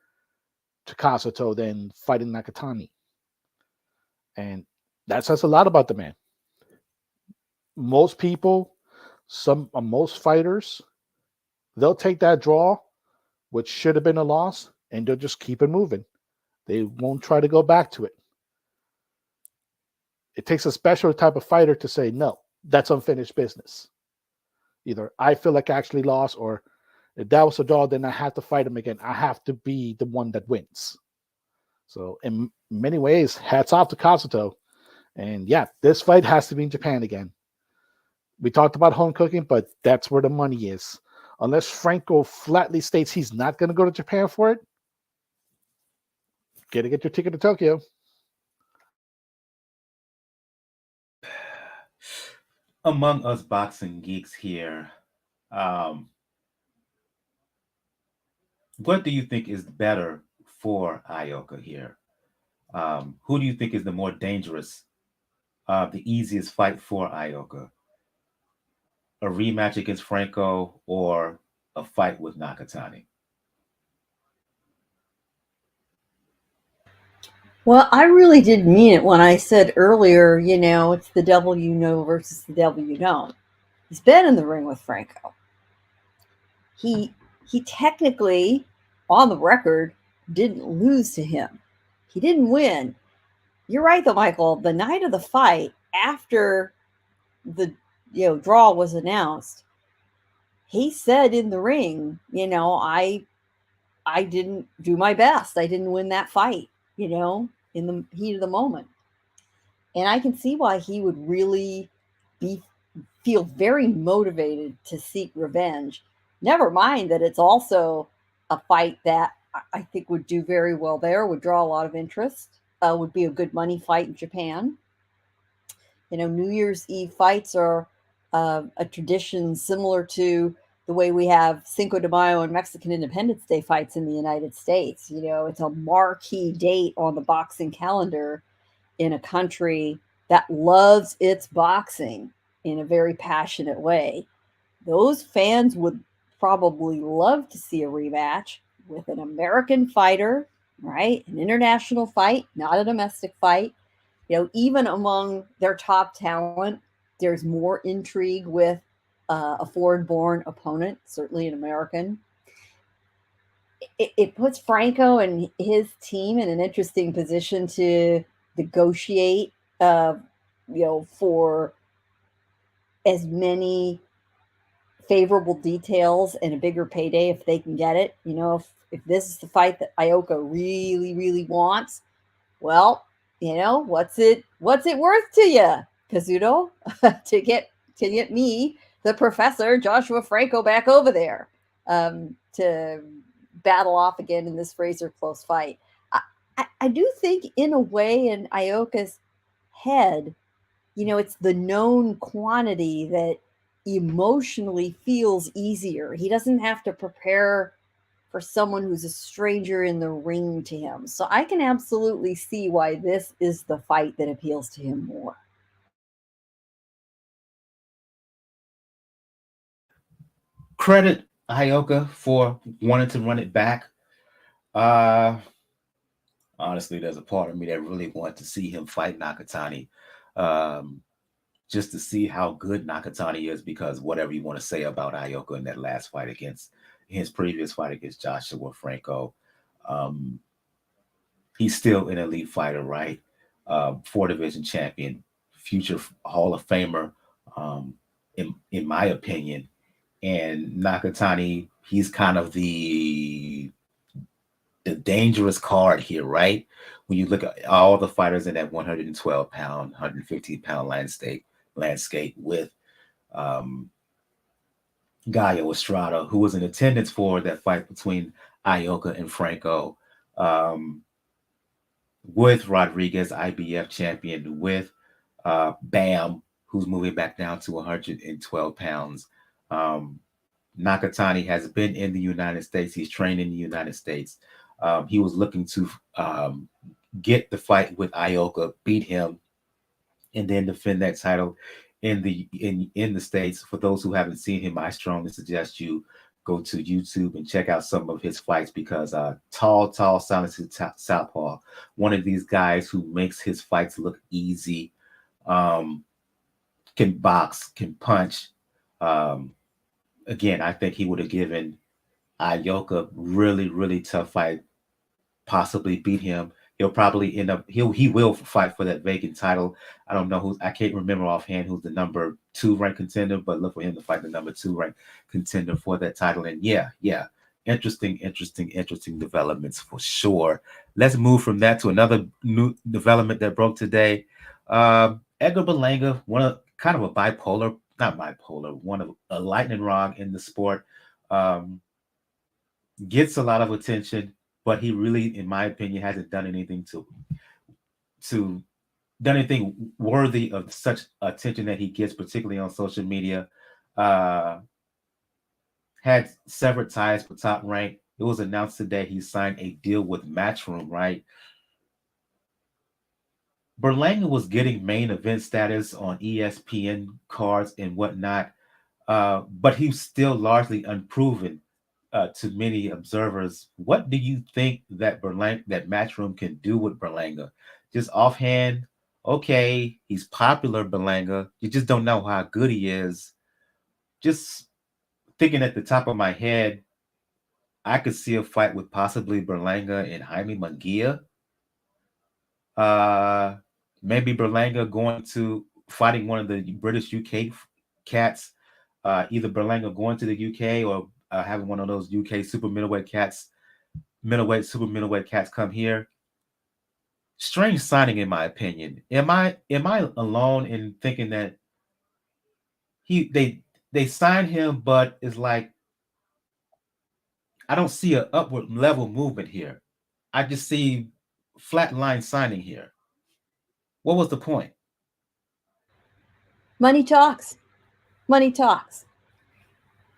to Kasato than fighting Nakatani. And that says a lot about the man. Most people, most fighters, they'll take that draw, which should have been a loss, and they'll just keep it moving. They won't try to go back to it. It takes a special type of fighter to say, no, that's unfinished business. Either I feel like I actually lost, or if that was a draw, then I have to fight him again. I have to be the one that wins. So in many ways, hats off to Kasato. And yeah, this fight has to be in Japan again. We talked about home cooking, but that's where the money is. Unless Franco flatly states he's not going to go to Japan for it, get your ticket to Tokyo. Among us boxing geeks here, what do you think is better for Ioka here? Who do you think is the more dangerous, the easiest fight for Ioka? a rematch against Franco or a fight with Nakatani? Well, I really did mean it when I said earlier, it's the devil you know versus the devil you don't. He's been in the ring with Franco. He technically, on the record, didn't lose to him. He didn't win. You're right though, Michael. The night of the fight, after the draw was announced, he said in the ring, I didn't do my best. I didn't win that fight, in the heat of the moment. And I can see why he would really be feel very motivated to seek revenge. Never mind that it's also a fight that I think would do very well there, would draw a lot of interest, would be a good money fight in Japan. New Year's Eve fights are a tradition similar to the way we have Cinco de Mayo and Mexican Independence Day fights in the United States. It's a marquee date on the boxing calendar in a country that loves its boxing in a very passionate way. Those fans would probably love to see a rematch with an American fighter, right? An international fight, not a domestic fight. Even among their top talent, there's more intrigue with a foreign born opponent, certainly an American. It puts Franco and his team in an interesting position to negotiate, for as many favorable details and a bigger payday if they can get it. If this is the fight that Ioka really, really wants, well, what's it worth to you, Kazuto, to get me, the professor Joshua Franco, back over there to battle off again in this Fraser close fight. I do think in a way in Ioka's head, it's the known quantity that emotionally feels easier. He doesn't have to prepare for someone who's a stranger in the ring to him. So I can absolutely see why this is the fight that appeals to him more. Credit Ioka for wanting to run it back. Uh, Honestly, there's a part of me that really wanted to see him fight Nakatani, um, just to see how good Nakatani is. Because whatever you want to say about Ioka in that last fight against his previous fight against Joshua Franco, um, he's still an elite fighter, right? Four division champion, future Hall of Famer, um, in my opinion. And Nakatani, he's kind of the dangerous card here, right? When you look at all the fighters in that 112 pound, 115-pound landscape with um, Gallo Estrada, who was in attendance for that fight between Ioka and Franco, um, with Rodriguez, IBF champion, with Bam, who's moving back down to 112 pounds. Um, Nakatani has been in the United States. He's trained in the United States. He was looking to get the fight with Ioka, beat him, and then defend that title in the States. For those who haven't seen him, I strongly suggest you go to YouTube and check out some of his fights, because tall, silenced southpaw, one of these guys who makes his fights look easy, um, can box, can punch. Um, Again, I think he would have given Ioka really, really tough fight, possibly beat him. He'll probably end up he will fight for that vacant title. I don't know who, I can't remember offhand who's the number 2 ranked contender, but look for him to fight the number 2 ranked contender for that title. And yeah, interesting developments for sure. Let's move from that to another new development that broke today. Edgar Berlanga, one of kind of a bipolar, not bipolar, one of a lightning rod in the sport. Gets a lot of attention, but he really, in my opinion, hasn't done anything to done anything worthy of such attention that he gets, particularly on social media. Uh, had severed ties with Top Rank. It was announced today he signed a deal with Matchroom, right? Berlanga was getting main event status on ESPN cards and whatnot. but he's still largely unproven to many observers. What do you think that that Matchroom can do with Berlanga? Just offhand, okay, he's popular, Berlanga. You just don't know how good he is. Just thinking at the top of my head, I could see a fight with possibly Berlanga and Jaime Munguia. Uh, Maybe Berlanga going to fighting one of the British UK cats. Either Berlanga going to the UK or having one of those UK super middleweight cats, super middleweight cats come here. Strange signing, in my opinion. Am I alone in thinking that he they signed him, but it's like I don't see an upward level movement here. I just see flat line signing here. What was the point? Money talks. Money talks.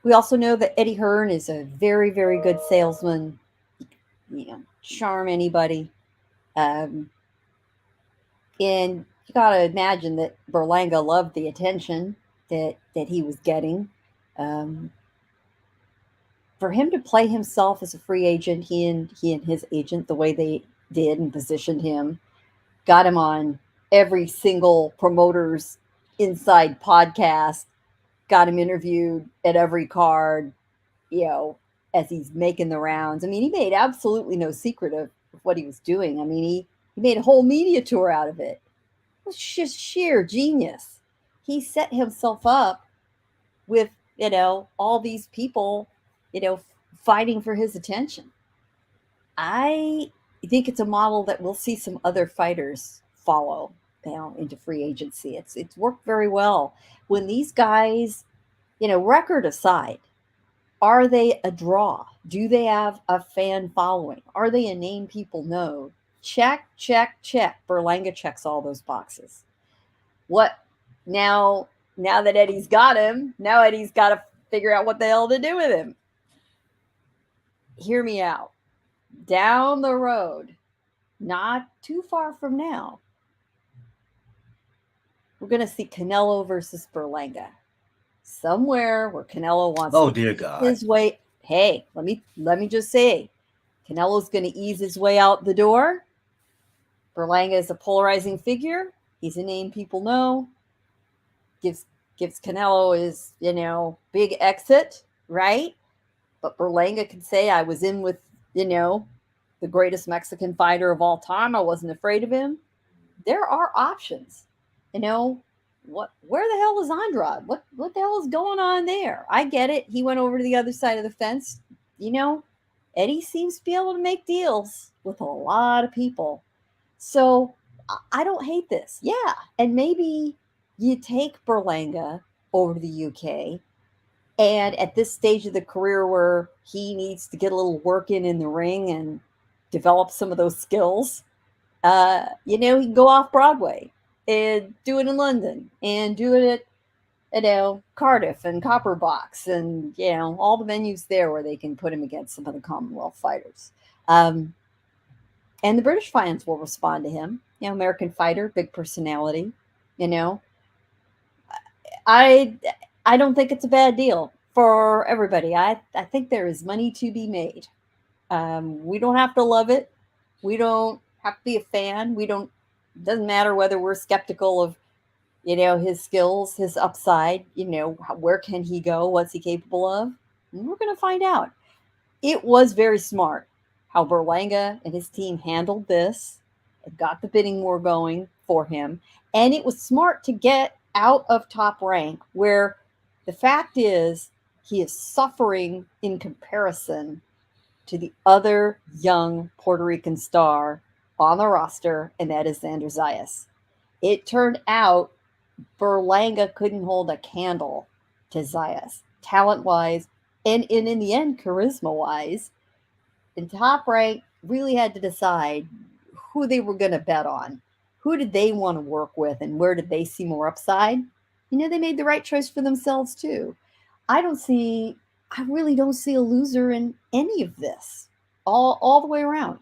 We also know that Eddie Hearn is a very, very good salesman. Charm anybody. Um, and you got to imagine that Berlanga loved the attention that he was getting. Um, for him to play himself as a free agent, he and his agent, the way they did and positioned him, got him on every single promoter's inside podcast, got him interviewed at every card, as he's making the rounds. I mean, he made absolutely no secret of what he was doing. I mean, he made a whole media tour out of it. It was just sheer genius. He set himself up with, all these people, you know, fighting for his attention. I think it's a model that we'll see some other fighters follow, into free agency. It's worked very well. When these guys, record aside, are they a draw? Do they have a fan following? Are they a name people know? Check, check, check. Berlanga checks all those boxes. What now? Now that Eddie's got him, now Eddie's got to figure out what the hell to do with him. Hear me out. Down the road, not too far from now, we're going to see Canelo versus Berlanga. Somewhere where Canelo wants Oh to dear ease God. his way. Hey, let me just say, Canelo's going to ease his way out the door. Berlanga is a polarizing figure. He's a name people know. Gives Canelo his, big exit, right? But Berlanga could say, I was in with, the greatest Mexican fighter of all time. I wasn't afraid of him. There are options. Where the hell is Andrade? What the hell is going on there? I get it. He went over to the other side of the fence. Eddie seems to be able to make deals with a lot of people. So I don't hate this. Yeah. And maybe you take Berlanga over to the UK, and at this stage of the career where he needs to get a little work in the ring and develop some of those skills, he can go off Broadway and do it in London and do it at, Cardiff and Copperbox and, all the venues there where they can put him against some of the Commonwealth fighters. And the British fans will respond to him. American fighter, big personality. You know, I I don't think it's a bad deal for everybody. I think there is money to be made. We don't have to love it. We don't have to be a fan. We don't. It doesn't matter whether we're skeptical of his skills, his upside. Where can he go? What's he capable of? And we're going to find out. It was very smart how Berlanga and his team handled this. It got the bidding war going for him. And it was smart to get out of Top Rank, where the fact is he is suffering in comparison to the other young Puerto Rican star on the roster, and that is Xander Zayas. It turned out Berlanga couldn't hold a candle to Zayas, talent-wise, and in the end, charisma-wise. And Top Rank really had to decide who they were going to bet on. Who did they want to work with, and where did they see more upside? They made the right choice for themselves too. I really don't see a loser in any of this, all the way around.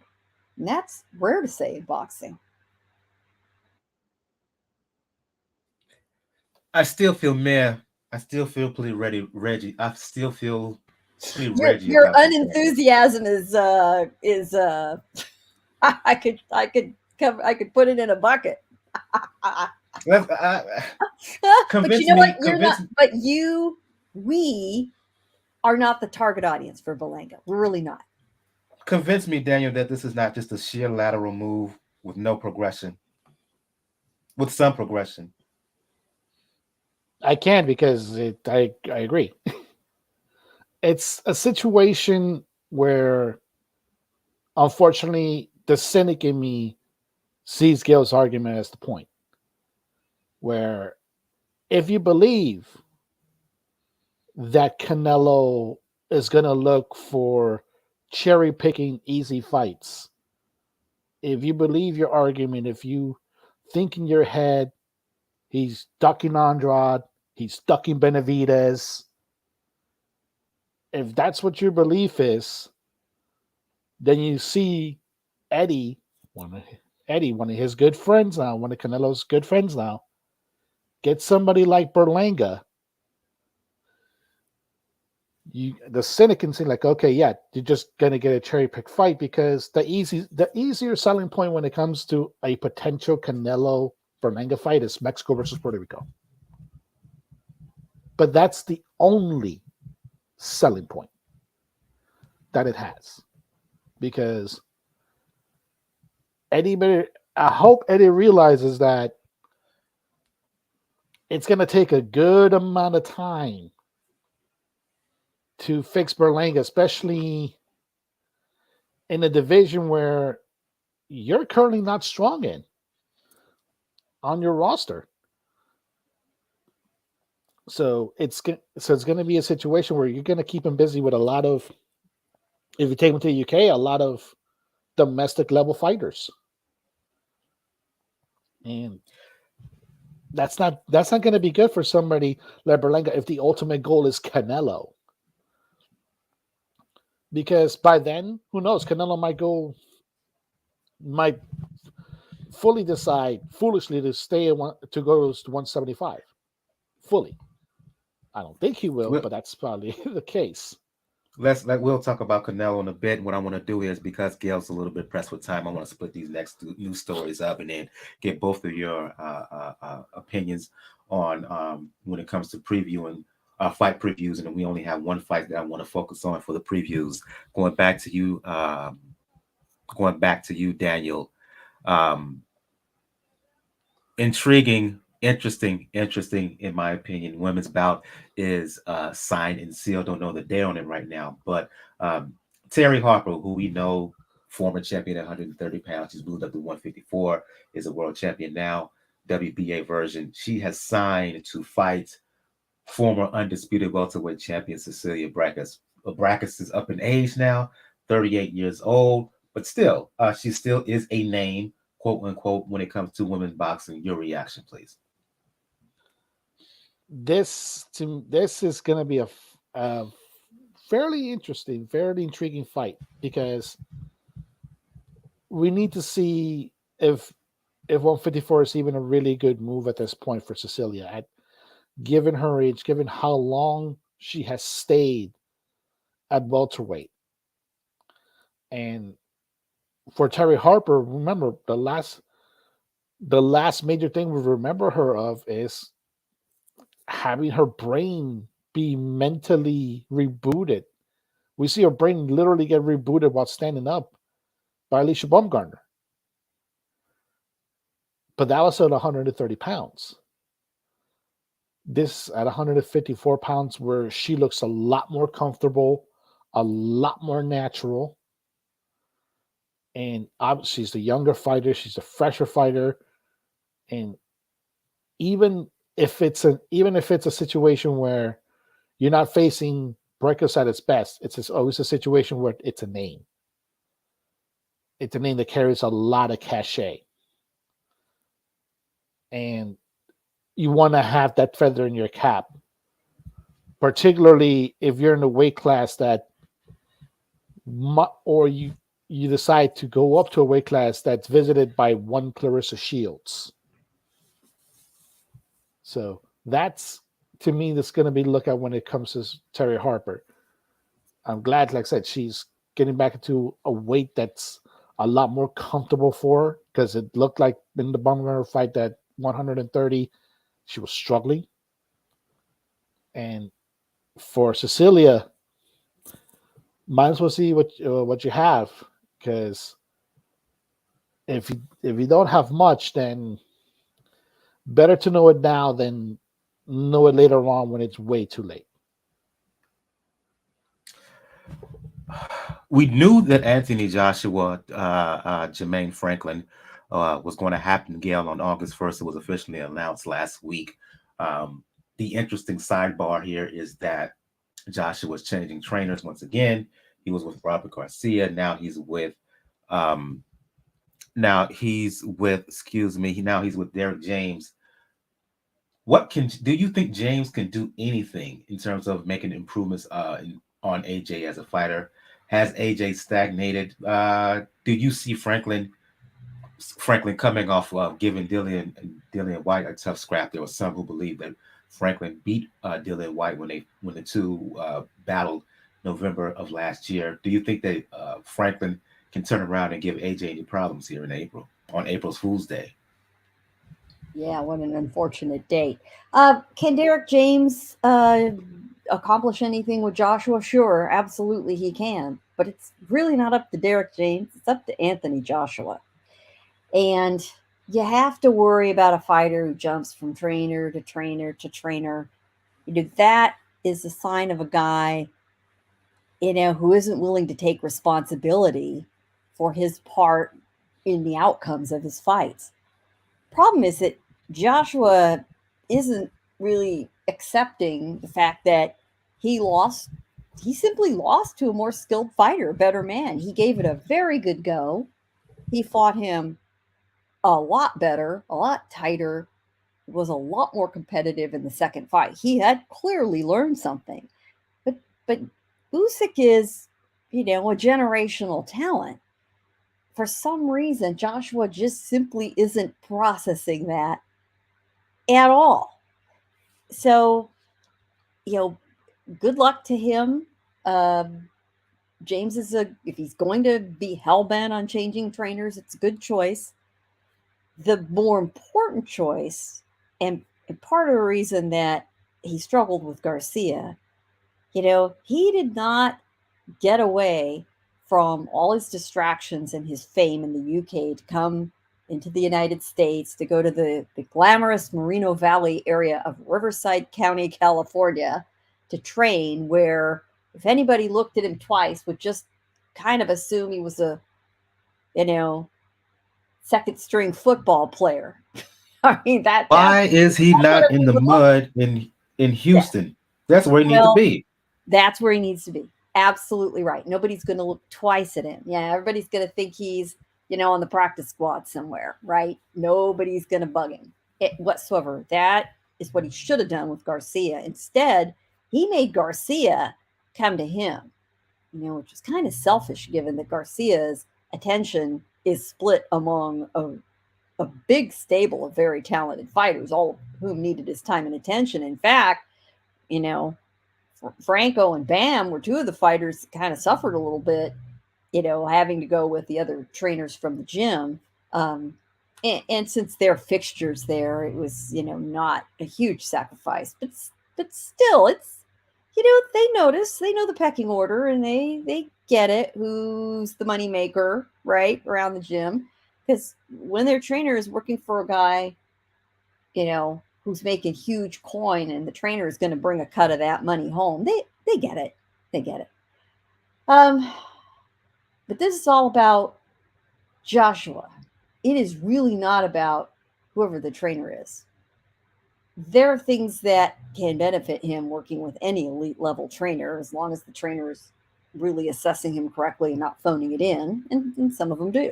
And that's rare to say in boxing. I still feel meh I still feel pretty ready, Reggie. I still feel pretty Your Reggie your about this, Daniel. unenthusiasm is I could put it in a bucket. But you Convince know what? me, You're not. convince But we are not the target audience for Belenga. We're really not. convince me, Daniel, that this is not just a sheer lateral move with no progression, with some progression. I can because I agree. It's a situation where, unfortunately, the cynic in me sees Gale's argument as the point. Where if you believe that Canelo is going to look for cherry picking easy fights, if you believe your argument, if you think in your head he's ducking Andrade, he's ducking Benavidez, if that's what your belief is, then you see Eddie, one of his good friends now, one of Canelo's good friends now, get somebody like Berlanga. The cynic can say like, okay, yeah, you're just gonna get a cherry pick fight because the easier selling point when it comes to a potential Canelo Berlanga fight is Mexico versus Puerto Rico. But that's the only selling point that it has. Because I hope Eddie realizes that it's going to take a good amount of time to fix Berlanga, especially in a division where you're currently not strong in on your roster. So it's going to be a situation where you're going to keep him busy with a lot of, if you take him to the UK, a lot of domestic level fighters, and that's not going to be good for somebody like Berlanga if the ultimate goal is Canelo. Because by then, who knows? Canelo might fully decide foolishly to to go to 175. Fully. I don't think he will, We'll, but that's probably the case. we'll talk about Canelo in a bit. What I want to do is because Gail's a little bit pressed with time, I want to split these next two news stories up and then get both of your opinions on when it comes to previewing fight previews, and then we only have one fight that I want to focus on for the previews. Going back to you, Daniel. Um, Intriguing, interesting in my opinion. Women's bout is signed and sealed. Don't know the day on it right now, but Terri Harper, who we know, former champion at 130 pounds, she's moved up to 154, is a world champion now, WBA version. She has signed to fight former undisputed welterweight champion Cecilia Braekhus. Braekhus is up in age now, 38 years old, but still, she still is a name, quote unquote, when it comes to women's boxing. Your reaction, please. This is going to be a fairly interesting, fairly intriguing fight because we need to see if 154 is even a really good move at this point for Cecilia. Given her age, given how long she has stayed at welterweight, and for Terri Harper, remember the last major thing we remember her of is having her brain be mentally rebooted. We see her brain literally get rebooted while standing up by Alicia Baumgartner. But that was at 130 pounds. This at 154 pounds, where she looks a lot more comfortable, a lot more natural. And she's the younger fighter. She's a fresher fighter. And even if it's a situation where you're not facing Braekhus at its best, it's always a situation where it's a name. It's a name that carries a lot of cachet. And you want to have that feather in your cap, particularly if you're in a weight class that, or you decide to go up to a weight class that's visited by one Clarissa Shields. So that's to me that's going to be looked at when it comes to Terri Harper. I'm glad, like I said, she's getting back into a weight that's a lot more comfortable for her, because it looked like in the Bummer fight that 130 she was struggling. And for Cecilia, might as well see what you have, because if you don't have much, then better to know it now than know it later on when it's way too late. We knew that Anthony Joshua, Jermain Franklin, was going to happen, Gail, on August 1st. It was officially announced last week. The interesting sidebar here is that Joshua was changing trainers once again. He was with Robert Garcia. Um, now he's with, excuse me, now he's with Derrick James. Do you think James can do anything in terms of making improvements on AJ as a fighter? Has AJ stagnated? Do you see Franklin coming off giving Dillian White a tough scrap? There were some who believe that Franklin beat Dillian White when the two battled November of last year. Do you think that Franklin can turn around and give AJ any problems here in April, on April's Fool's Day? Yeah, what an unfortunate date. Can Derrick James accomplish anything with Joshua? Sure, absolutely he can. But it's really not up to Derrick James. It's up to Anthony Joshua. And you have to worry about a fighter who jumps from trainer to trainer to trainer. That is a sign of a guy, who isn't willing to take responsibility for his part in the outcomes of his fights. Problem is that Joshua isn't really accepting the fact that he lost. He simply lost to a more skilled fighter, a better man. He gave it a very good go. He fought him a lot better, a lot tighter, was a lot more competitive in the second fight. He had clearly learned something. But Usyk is, a generational talent. For some reason, Joshua just simply isn't processing that at all. So, good luck to him. James if he's going to be hell bent on changing trainers, it's a good choice. The more important choice, and part of the reason that he struggled with Garcia, he did not get away from all his distractions and his fame in the UK to come into the United States, to go to the glamorous Moreno Valley area of Riverside County, California, to train, where if anybody looked at him twice would just kind of assume he was a, second string football player. I mean, Why is he that's what not it in the would look mud in like. Houston? That's where he needs to Well, be. that's where he needs to be. Absolutely right. Nobody's going to look twice at him. Yeah, everybody's going to think he's, on the practice squad somewhere, right? Nobody's going to bug him whatsoever. That is what he should have done with Garcia. Instead, he made Garcia come to him, which is kind of selfish given that Garcia's attention is split among a big stable of very talented fighters, all of whom needed his time and attention. In fact, Franco and Bam were two of the fighters that kind of suffered a little bit, having to go with the other trainers from the gym. And since they're fixtures there, it was, not a huge sacrifice, but still, it's, they notice, they know the pecking order, and they get it. Who's the money maker, right, around the gym? Because when their trainer is working for a guy, who's making huge coin, and the trainer is going to bring a cut of that money home, they get it. They get it. But this is all about Joshua. It is really not about whoever the trainer is. There are things that can benefit him working with any elite level trainer, as long as the trainer is really assessing him correctly and not phoning it in, and some of them do.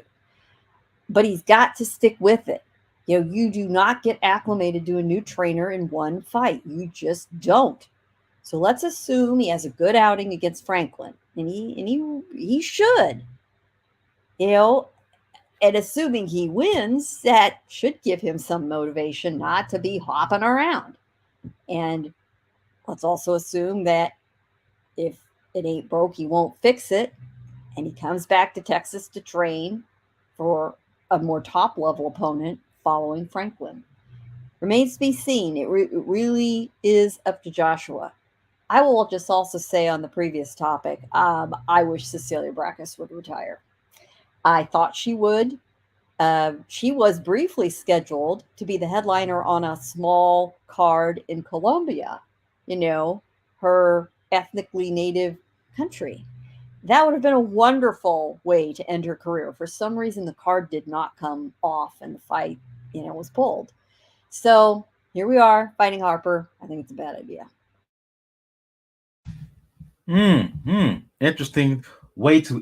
But he's got to stick with it. You do not get acclimated to a new trainer in one fight. You just don't. So let's assume he has a good outing against Franklin, and he should. And assuming he wins, that should give him some motivation not to be hopping around. And Let's also assume that if it ain't broke, he won't fix it. And he comes back to Texas to train for a more top level opponent following Franklin. Remains to be seen. It really is up to Joshua. I will just also say on the previous topic, I wish Cecilia Braekhus would retire. I thought she would. She was briefly scheduled to be the headliner on a small card in Colombia, you know, her ethnically native country. That would have been a wonderful way to end her career. For some reason, the card did not come off and the fight, was pulled. So here we are fighting Harper. I think it's a bad idea. Interesting way to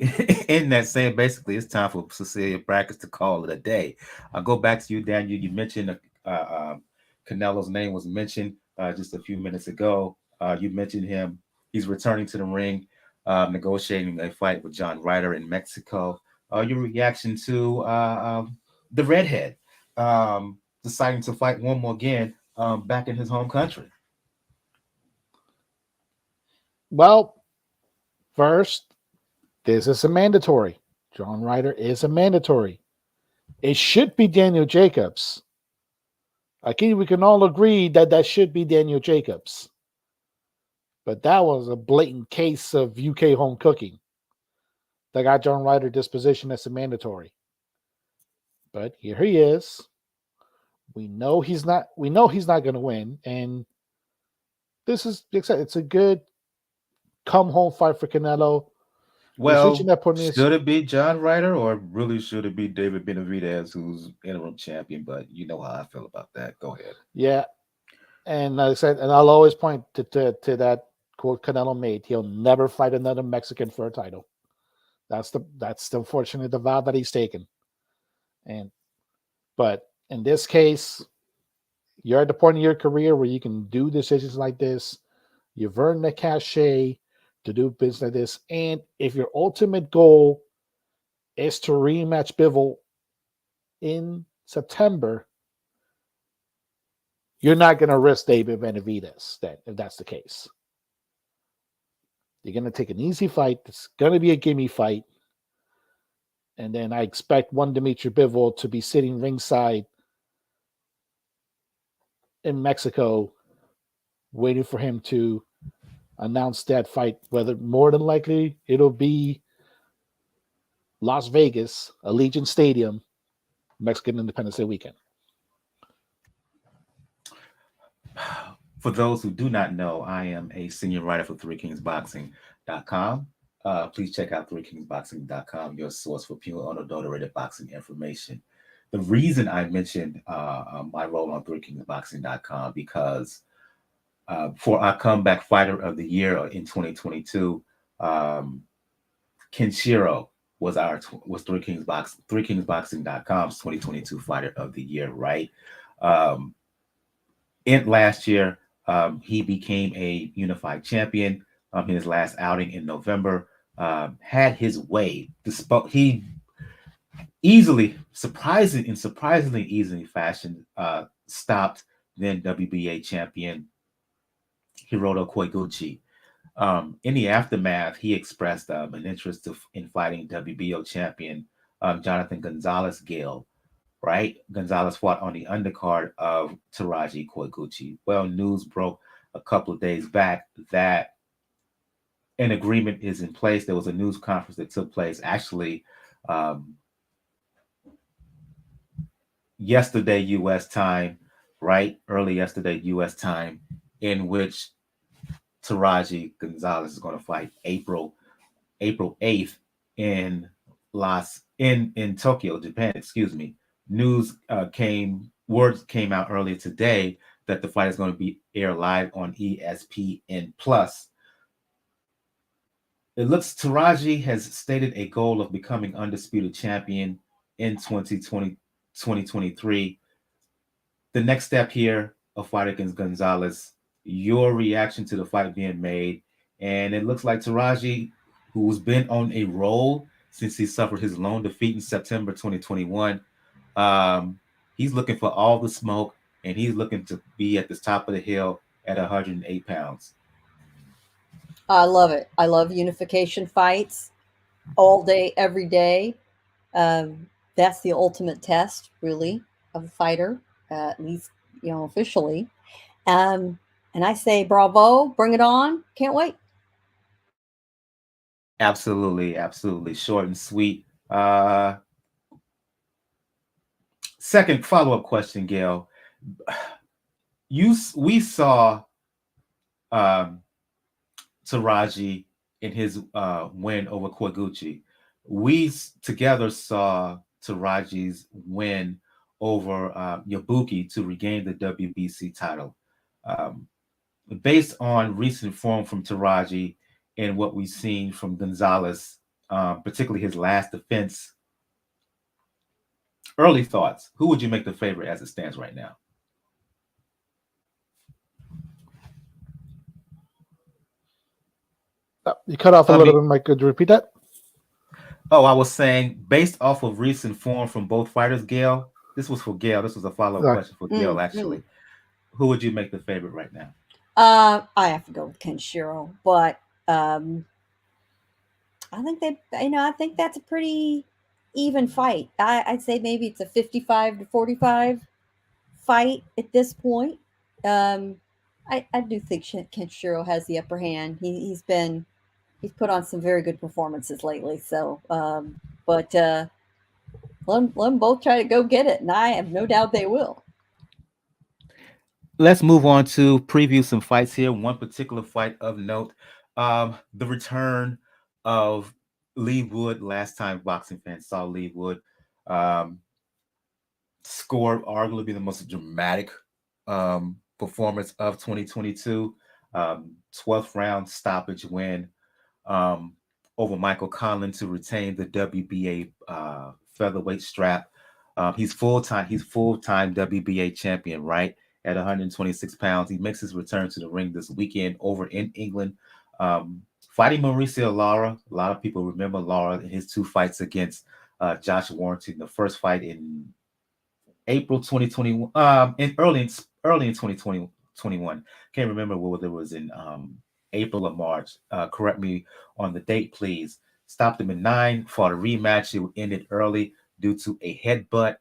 end that, saying basically it's time for Cecilia Braekhus to call it a day. I'll go back to you, Daniel. You mentioned Canelo's name was mentioned just a few minutes ago. You mentioned him. He's returning to the ring, negotiating a fight with Jon Ryder in Mexico. Your reaction to the redhead deciding to fight one more again back in his home country? Well, first, this is a mandatory. Jon Ryder is a mandatory. It should be Daniel Jacobs. I think we can all agree that that should be Daniel Jacobs. But that was a blatant case of UK home cooking that got Jon Ryder this position as a mandatory. But here he is. We know he's not. We know he's not going to win, and this is it's a good come home fight for Canelo. Well, should it be Jon Ryder or really should it be David Benavidez, who's interim champion? But you know how I feel about that. Go ahead. Yeah, and like I said, and I'll always point to that quote Canelo made. He'll never fight another Mexican for a title. That's the unfortunate the vow that he's taken. But in this case, you're at the point in your career where you can do decisions like this. You've earned the cachet to do business like this. And if your ultimate goal is to rematch Bivol in September, you're not going to risk David Benavidez then, if that's the case. You're going to take an easy fight. It's going to be a gimme fight. And then I expect one Dimitri Bivol to be sitting ringside in Mexico waiting for him to announce that fight, whether more than likely it'll be Las Vegas, Allegiant Stadium, Mexican Independence Day weekend. For those who do not know, I am a senior writer for ThreeKingsBoxing.com. Please check out ThreeKingsBoxing.com, your source for pure unadulterated boxing information. The reason I mentioned my role on ThreeKingsBoxing.com because for our comeback fighter of the year in 2022, Kenshiro was ThreeKingsBoxing.com's 2022 fighter of the year, right? In last year, he became a unified champion in his last outing in November. Had his way. He surprisingly easily fashion stopped then WBA champion Hiroto Koiguchi. In the aftermath, he expressed an interest in fighting WBO champion Jonathan Gonzalez Gale. Right? Gonzalez fought on the undercard of Taraji Koiguchi. Well, news broke a couple of days back that an agreement is in place. There was a news conference that took place actually yesterday U.S. time, right? Early yesterday U.S. time, in which Taraji Gonzalez is going to fight April 8th in Tokyo, Japan. Excuse me. Words came out earlier today that the fight is going to be aired live on ESPN Plus. It looks Taraji has stated a goal of becoming undisputed champion in 2023. The next step here, a fight against Gonzalez, your reaction to the fight being made, and it looks like Taraji, who's been on a roll since he suffered his lone defeat in September 2021, he's looking for all the smoke, and he's looking to be at the top of the hill at 108 pounds. I love it. I love unification fights all day, every day. That's the ultimate test, really, of a fighter, at least, officially. Um, and I say, bravo, bring it on. Can't wait. Absolutely, absolutely. Short and sweet. Second follow-up question, Gail. We saw um, Taraji in his win over Koiguchi. Together saw Taraji's win over Yabuki to regain the WBC title. Um, Based on recent form from Taraji and what we've seen from Gonzalez, particularly his last defense, early thoughts. Who would you make the favorite as it stands right now? You cut off a little bit, Mike. Could you repeat that? Oh, I was saying, based off of recent form from both fighters, Gail, this was for Gail. This was a follow-up question for Gail, actually. Who would you make the favorite right now? I have to go with Kenshiro, but I think I think that's a pretty even fight. I'd say maybe it's a 55-45 fight at this point. Um, I do think Kenshiro has the upper hand. He's put on some very good performances lately. So, but let them both try to go get it, and I have no doubt they will. Let's move on to preview some fights here. One particular fight of note, the return of Leigh Wood. Last time boxing fans saw Leigh Wood score arguably the most dramatic performance of 2022. 12th round stoppage win over Michael Conlan to retain the WBA featherweight strap. He's full-time WBA champion, right? At 126 pounds. He makes his return to the ring this weekend over in England. Fighting Mauricio Lara. A lot of people remember Lara in his two fights against Josh Warrington. The first fight in April 2021, early in 2021. Can't remember whether it was in April or March. Correct me on the date, please. Stopped him in 9, fought a rematch. It ended early due to a headbutt.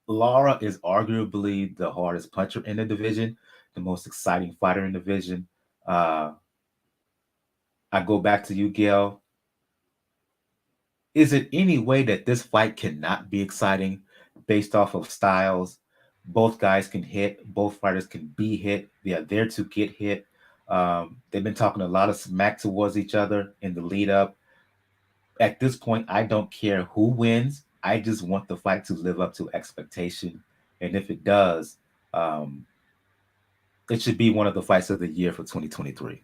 Lara is arguably the hardest puncher in the division, the most exciting fighter in the division. I go back to you, Gail. Is it any way that this fight cannot be exciting based off of styles? Both guys can hit. Both fighters can be hit. They are there to get hit. They've been talking a lot of smack towards each other in the lead up. At this point, I don't care who wins. I just want the fight to live up to expectation. And if it does, it should be one of the fights of the year for 2023.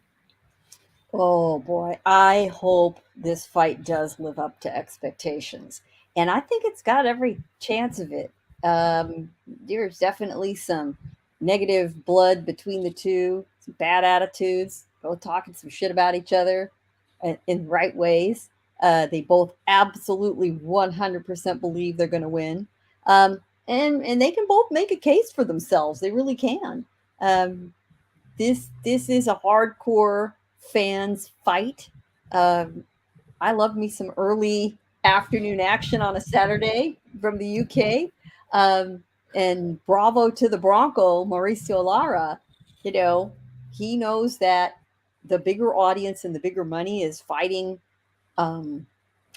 Oh boy, I hope this fight does live up to expectations. And I think it's got every chance of it. There's definitely some negative blood between the two, some bad attitudes, both talking some shit about each other in right ways. They both absolutely 100% believe they're going to win. And they can both make a case for themselves. They really can. This is a hardcore fans fight. I love me some early afternoon action on a Saturday from the UK. And bravo to the Bronco, Mauricio Lara. He knows that the bigger audience and the bigger money is fighting on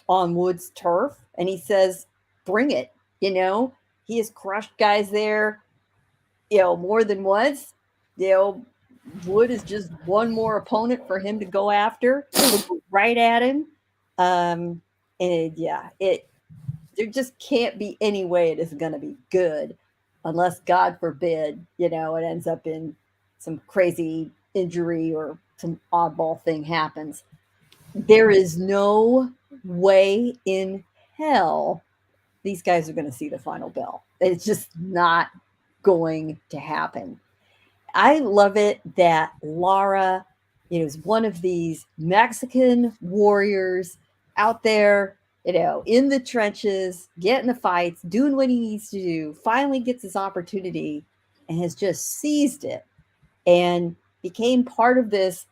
Wood's turf. And he says, bring it. He has crushed guys there, more than once. Wood is just one more opponent for him to go after. Go right at him. And there just can't be any way it is going to be good unless, God forbid, it ends up in some crazy injury or some oddball thing happens. There is no way in hell these guys are going to see the final bell. It's just not going to happen. I love it that Lara is one of these Mexican warriors out there, in the trenches, getting the fights, doing what he needs to do, finally gets his opportunity and has just seized it. and became part of this,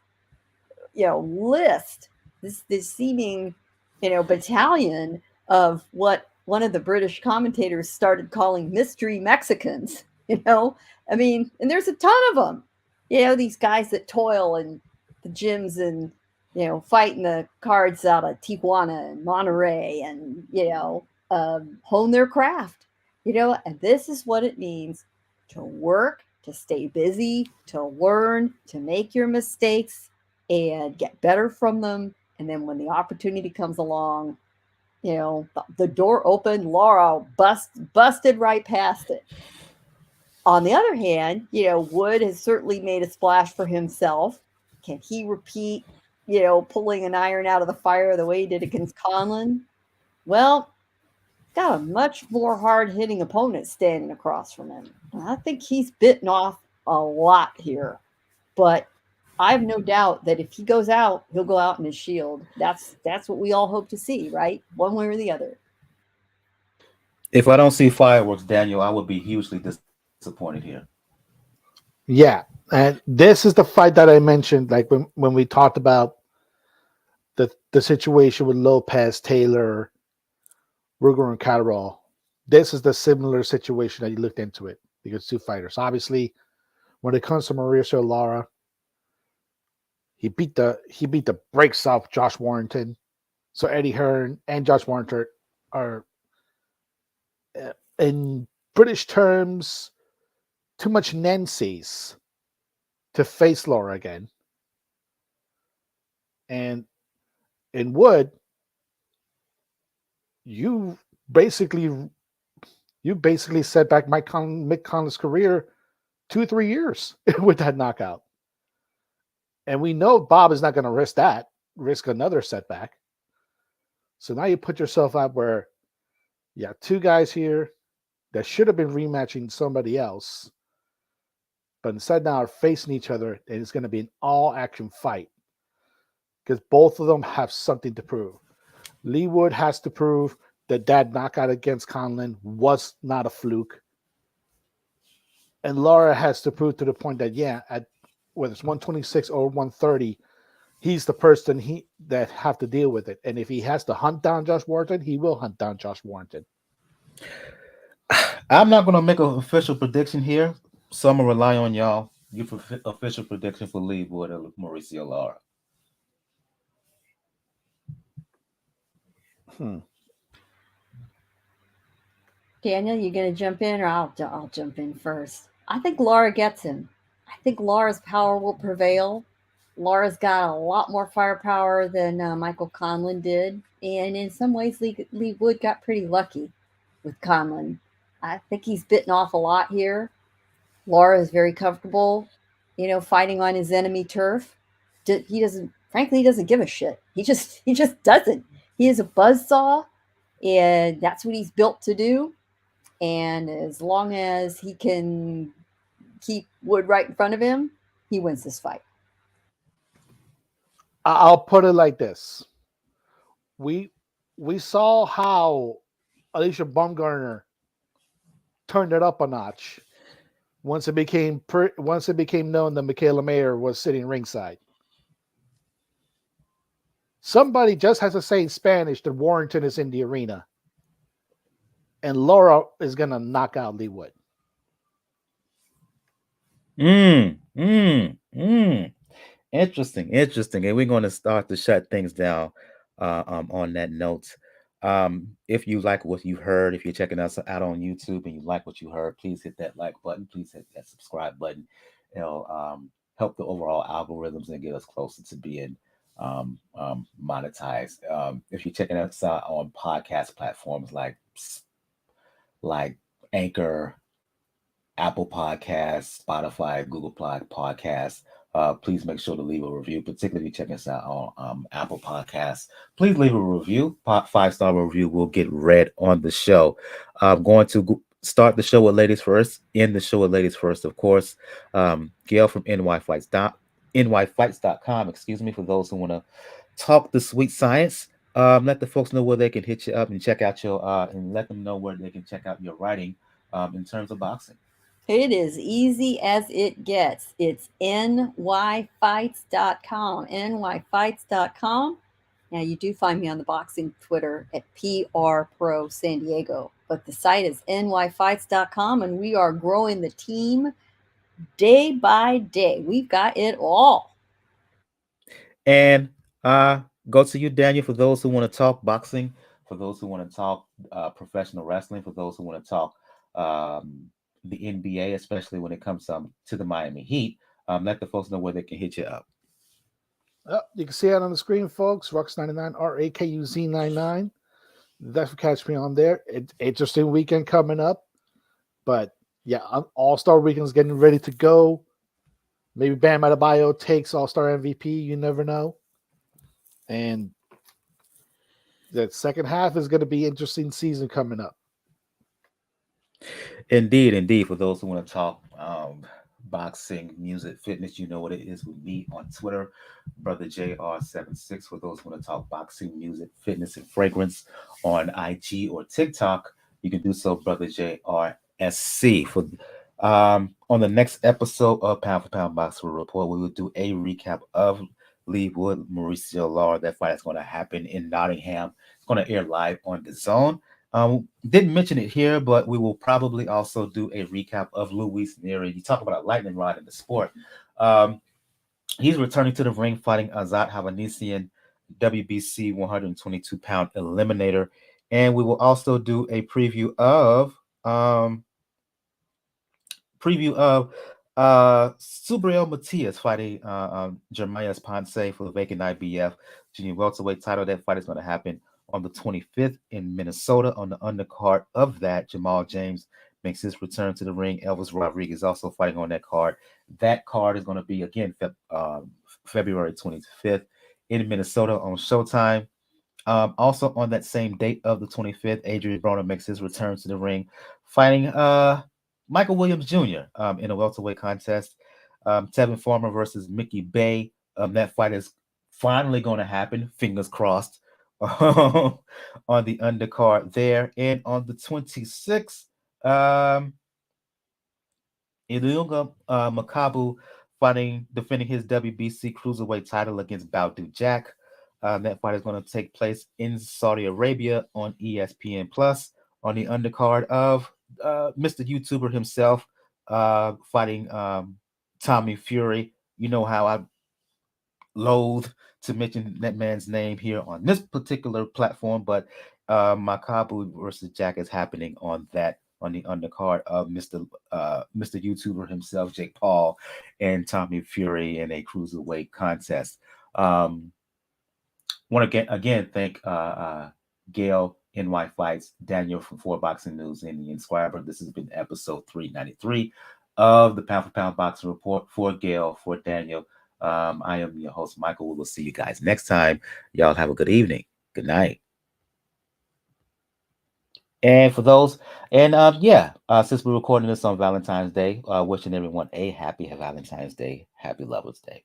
list, this seeming, battalion of what one of the British commentators started calling mystery Mexicans. I mean, and there's a ton of them. These guys that toil in the gyms and fighting the cards out of Tijuana and Monterey, and hone their craft. And this is what it means to work, to stay busy, to learn, to make your mistakes and get better from them. And then when the opportunity comes along, the door opened, Lara busted right past it. On the other hand, Wood has certainly made a splash for himself. Can he repeat, pulling an iron out of the fire the way he did against Conlon? Well, got a much more hard hitting opponent standing across from him. I think he's bitten off a lot here. But I have no doubt that if he goes out, he'll go out in his shield. That's what we all hope to see, right? One way or the other. If I don't see fireworks, Daniel, I would be hugely disappointed here. Yeah, and this is the fight that I mentioned, like when we talked about the situation with Lopez, Taylor, Ruger, and Catterall. This is the similar situation that you looked into it because two fighters. Obviously, when it comes to Mauricio Lara, he beat the brakes off Josh Warrington. So Eddie Hearn and Josh Warrington are, in British terms, too much Nancy's to face Lara again. And in Wood, you basically set back Mick Conlon's career 2-3 years with that knockout. And we know Bob is not going to risk another setback. So now you put yourself out where you have two guys here that should have been rematching somebody else, but instead now are facing each other, and it's going to be an all-action fight because both of them have something to prove. Leigh Wood has to prove that knockout against Conlon was not a fluke. And Lara has to prove to the point that, at whether it's 126 or 130, he's the person that have to deal with it. And if he has to hunt down Josh Warrington, he will hunt down Josh Warrington. I'm not going to make an official prediction here, so I'm going to rely on y'all. Give official prediction for Leigh Wood and Mauricio Lara. Daniel, you going to jump in, or I'll jump in first? I think Lara gets him. I think Lara's power will prevail. Lara's got a lot more firepower than Michael Conlon did, and in some ways, Leigh Wood got pretty lucky with Conlon. I think he's bitten off a lot here. Lara is very comfortable, fighting on his enemy turf. He doesn't give a shit. He just doesn't. He is a buzzsaw, and that's what he's built to do. And as long as he can keep Wood right in front of him, he wins this fight. I'll put it like this: we saw how Alicia Baumgartner turned it up a notch once it became known that Michaela Mayer was sitting ringside. Somebody just has to say in Spanish that Warrington is in the arena, and Lara is going to knock out Leigh Wood. Interesting. And we're going to start to shut things down on that note. If you like what you heard, if you're checking us out on YouTube and you like what you heard, please hit that like button. Please hit that subscribe button. It'll help the overall algorithms and get us closer to being monetized. If you're checking us out on podcast platforms like Anchor, Apple Podcasts, Spotify, Google Podcasts, please make sure to leave a review, particularly checking us out on Apple Podcasts. Please leave a review. 5-star review will get read on the show. I'm going to start the show with ladies first, end the show with ladies first, of course. Gail from nyfights.com, excuse me, for those who want to talk the sweet science. Let the folks know where they can hit you up and check out and let them know where they can check out your writing in terms of boxing. It is easy as it gets. It's nyfights.com. nyfights.com. Now, you do find me on the boxing Twitter at PR Pro San Diego, but the site is nyfights.com, and we are growing the team day by day. We've got it all. And go to you, Daniel, for those who want to talk boxing, for those who want to talk professional wrestling, for those who want to talk the NBA, especially when it comes to the Miami Heat. Let the folks know where they can hit you up. You can see it on the screen, folks. Rux99, RAKUZ99. That's what catch me on there. Interesting weekend coming up. But yeah, All-Star Weekend's getting ready to go. Maybe Bam Adebayo takes All-Star MVP. You never know. And the second half is going to be interesting season coming up. Indeed. For those who want to talk boxing, music, fitness, you know what it is with me on Twitter, Brother JR76. For those who want to talk boxing, music, fitness, and fragrance on IG or TikTok, you can do so, Brother JRSC. For on the next episode of Pound for Pound Boxing Report, we will do a recap of Leigh Wood, Mauricio, Lara. That fight is going to happen in Nottingham. It's going to air live on the Zone. Didn't mention it here, but we will probably also do a recap of Luis Nery. You talk about a lightning rod in the sport. He's returning to the ring fighting Azat Havanesian, WBC 122-pound eliminator. And we will also do a preview of Subriel Matias fighting Jermain Ponce for the vacant IBF junior welterweight title. That fight is going to happen on the 25th in Minnesota. On the undercard of that, Jamal James makes his return to the ring. Elvis Rodriguez also fighting on that card. That card is going to be, again, February 25th in Minnesota on Showtime. Also on that same date of the 25th, Adrian Broner makes his return to the ring, fighting Michael Williams Jr. In a welterweight contest. Tevin Farmer versus Mickey Bay. That fight is finally going to happen. Fingers crossed. On the undercard there. And on the 26th, Ilunga Makabu defending his WBC cruiserweight title against Baldu Jack. That fight is going to take place in Saudi Arabia on ESPN Plus on the undercard of Mr. YouTuber himself fighting Tommy Fury. You know how I loathe to mention that man's name here on this particular platform, but Makabu versus Jack is happening on the undercard of Mr. YouTuber himself, Jake Paul, and Tommy Fury in a cruiserweight contest. Want to again thank Gail, NY Fights, Daniel from 4 Boxing News, and the Inscriber. This has been episode 393 of the Pound for Pound Boxing Report. For Gail, for Daniel, I am your host, Michael. We will see you guys next time. Y'all have a good evening. Good night. And for those, and since we're recording this on Valentine's Day, wishing everyone a happy Valentine's Day, happy Lovers Day.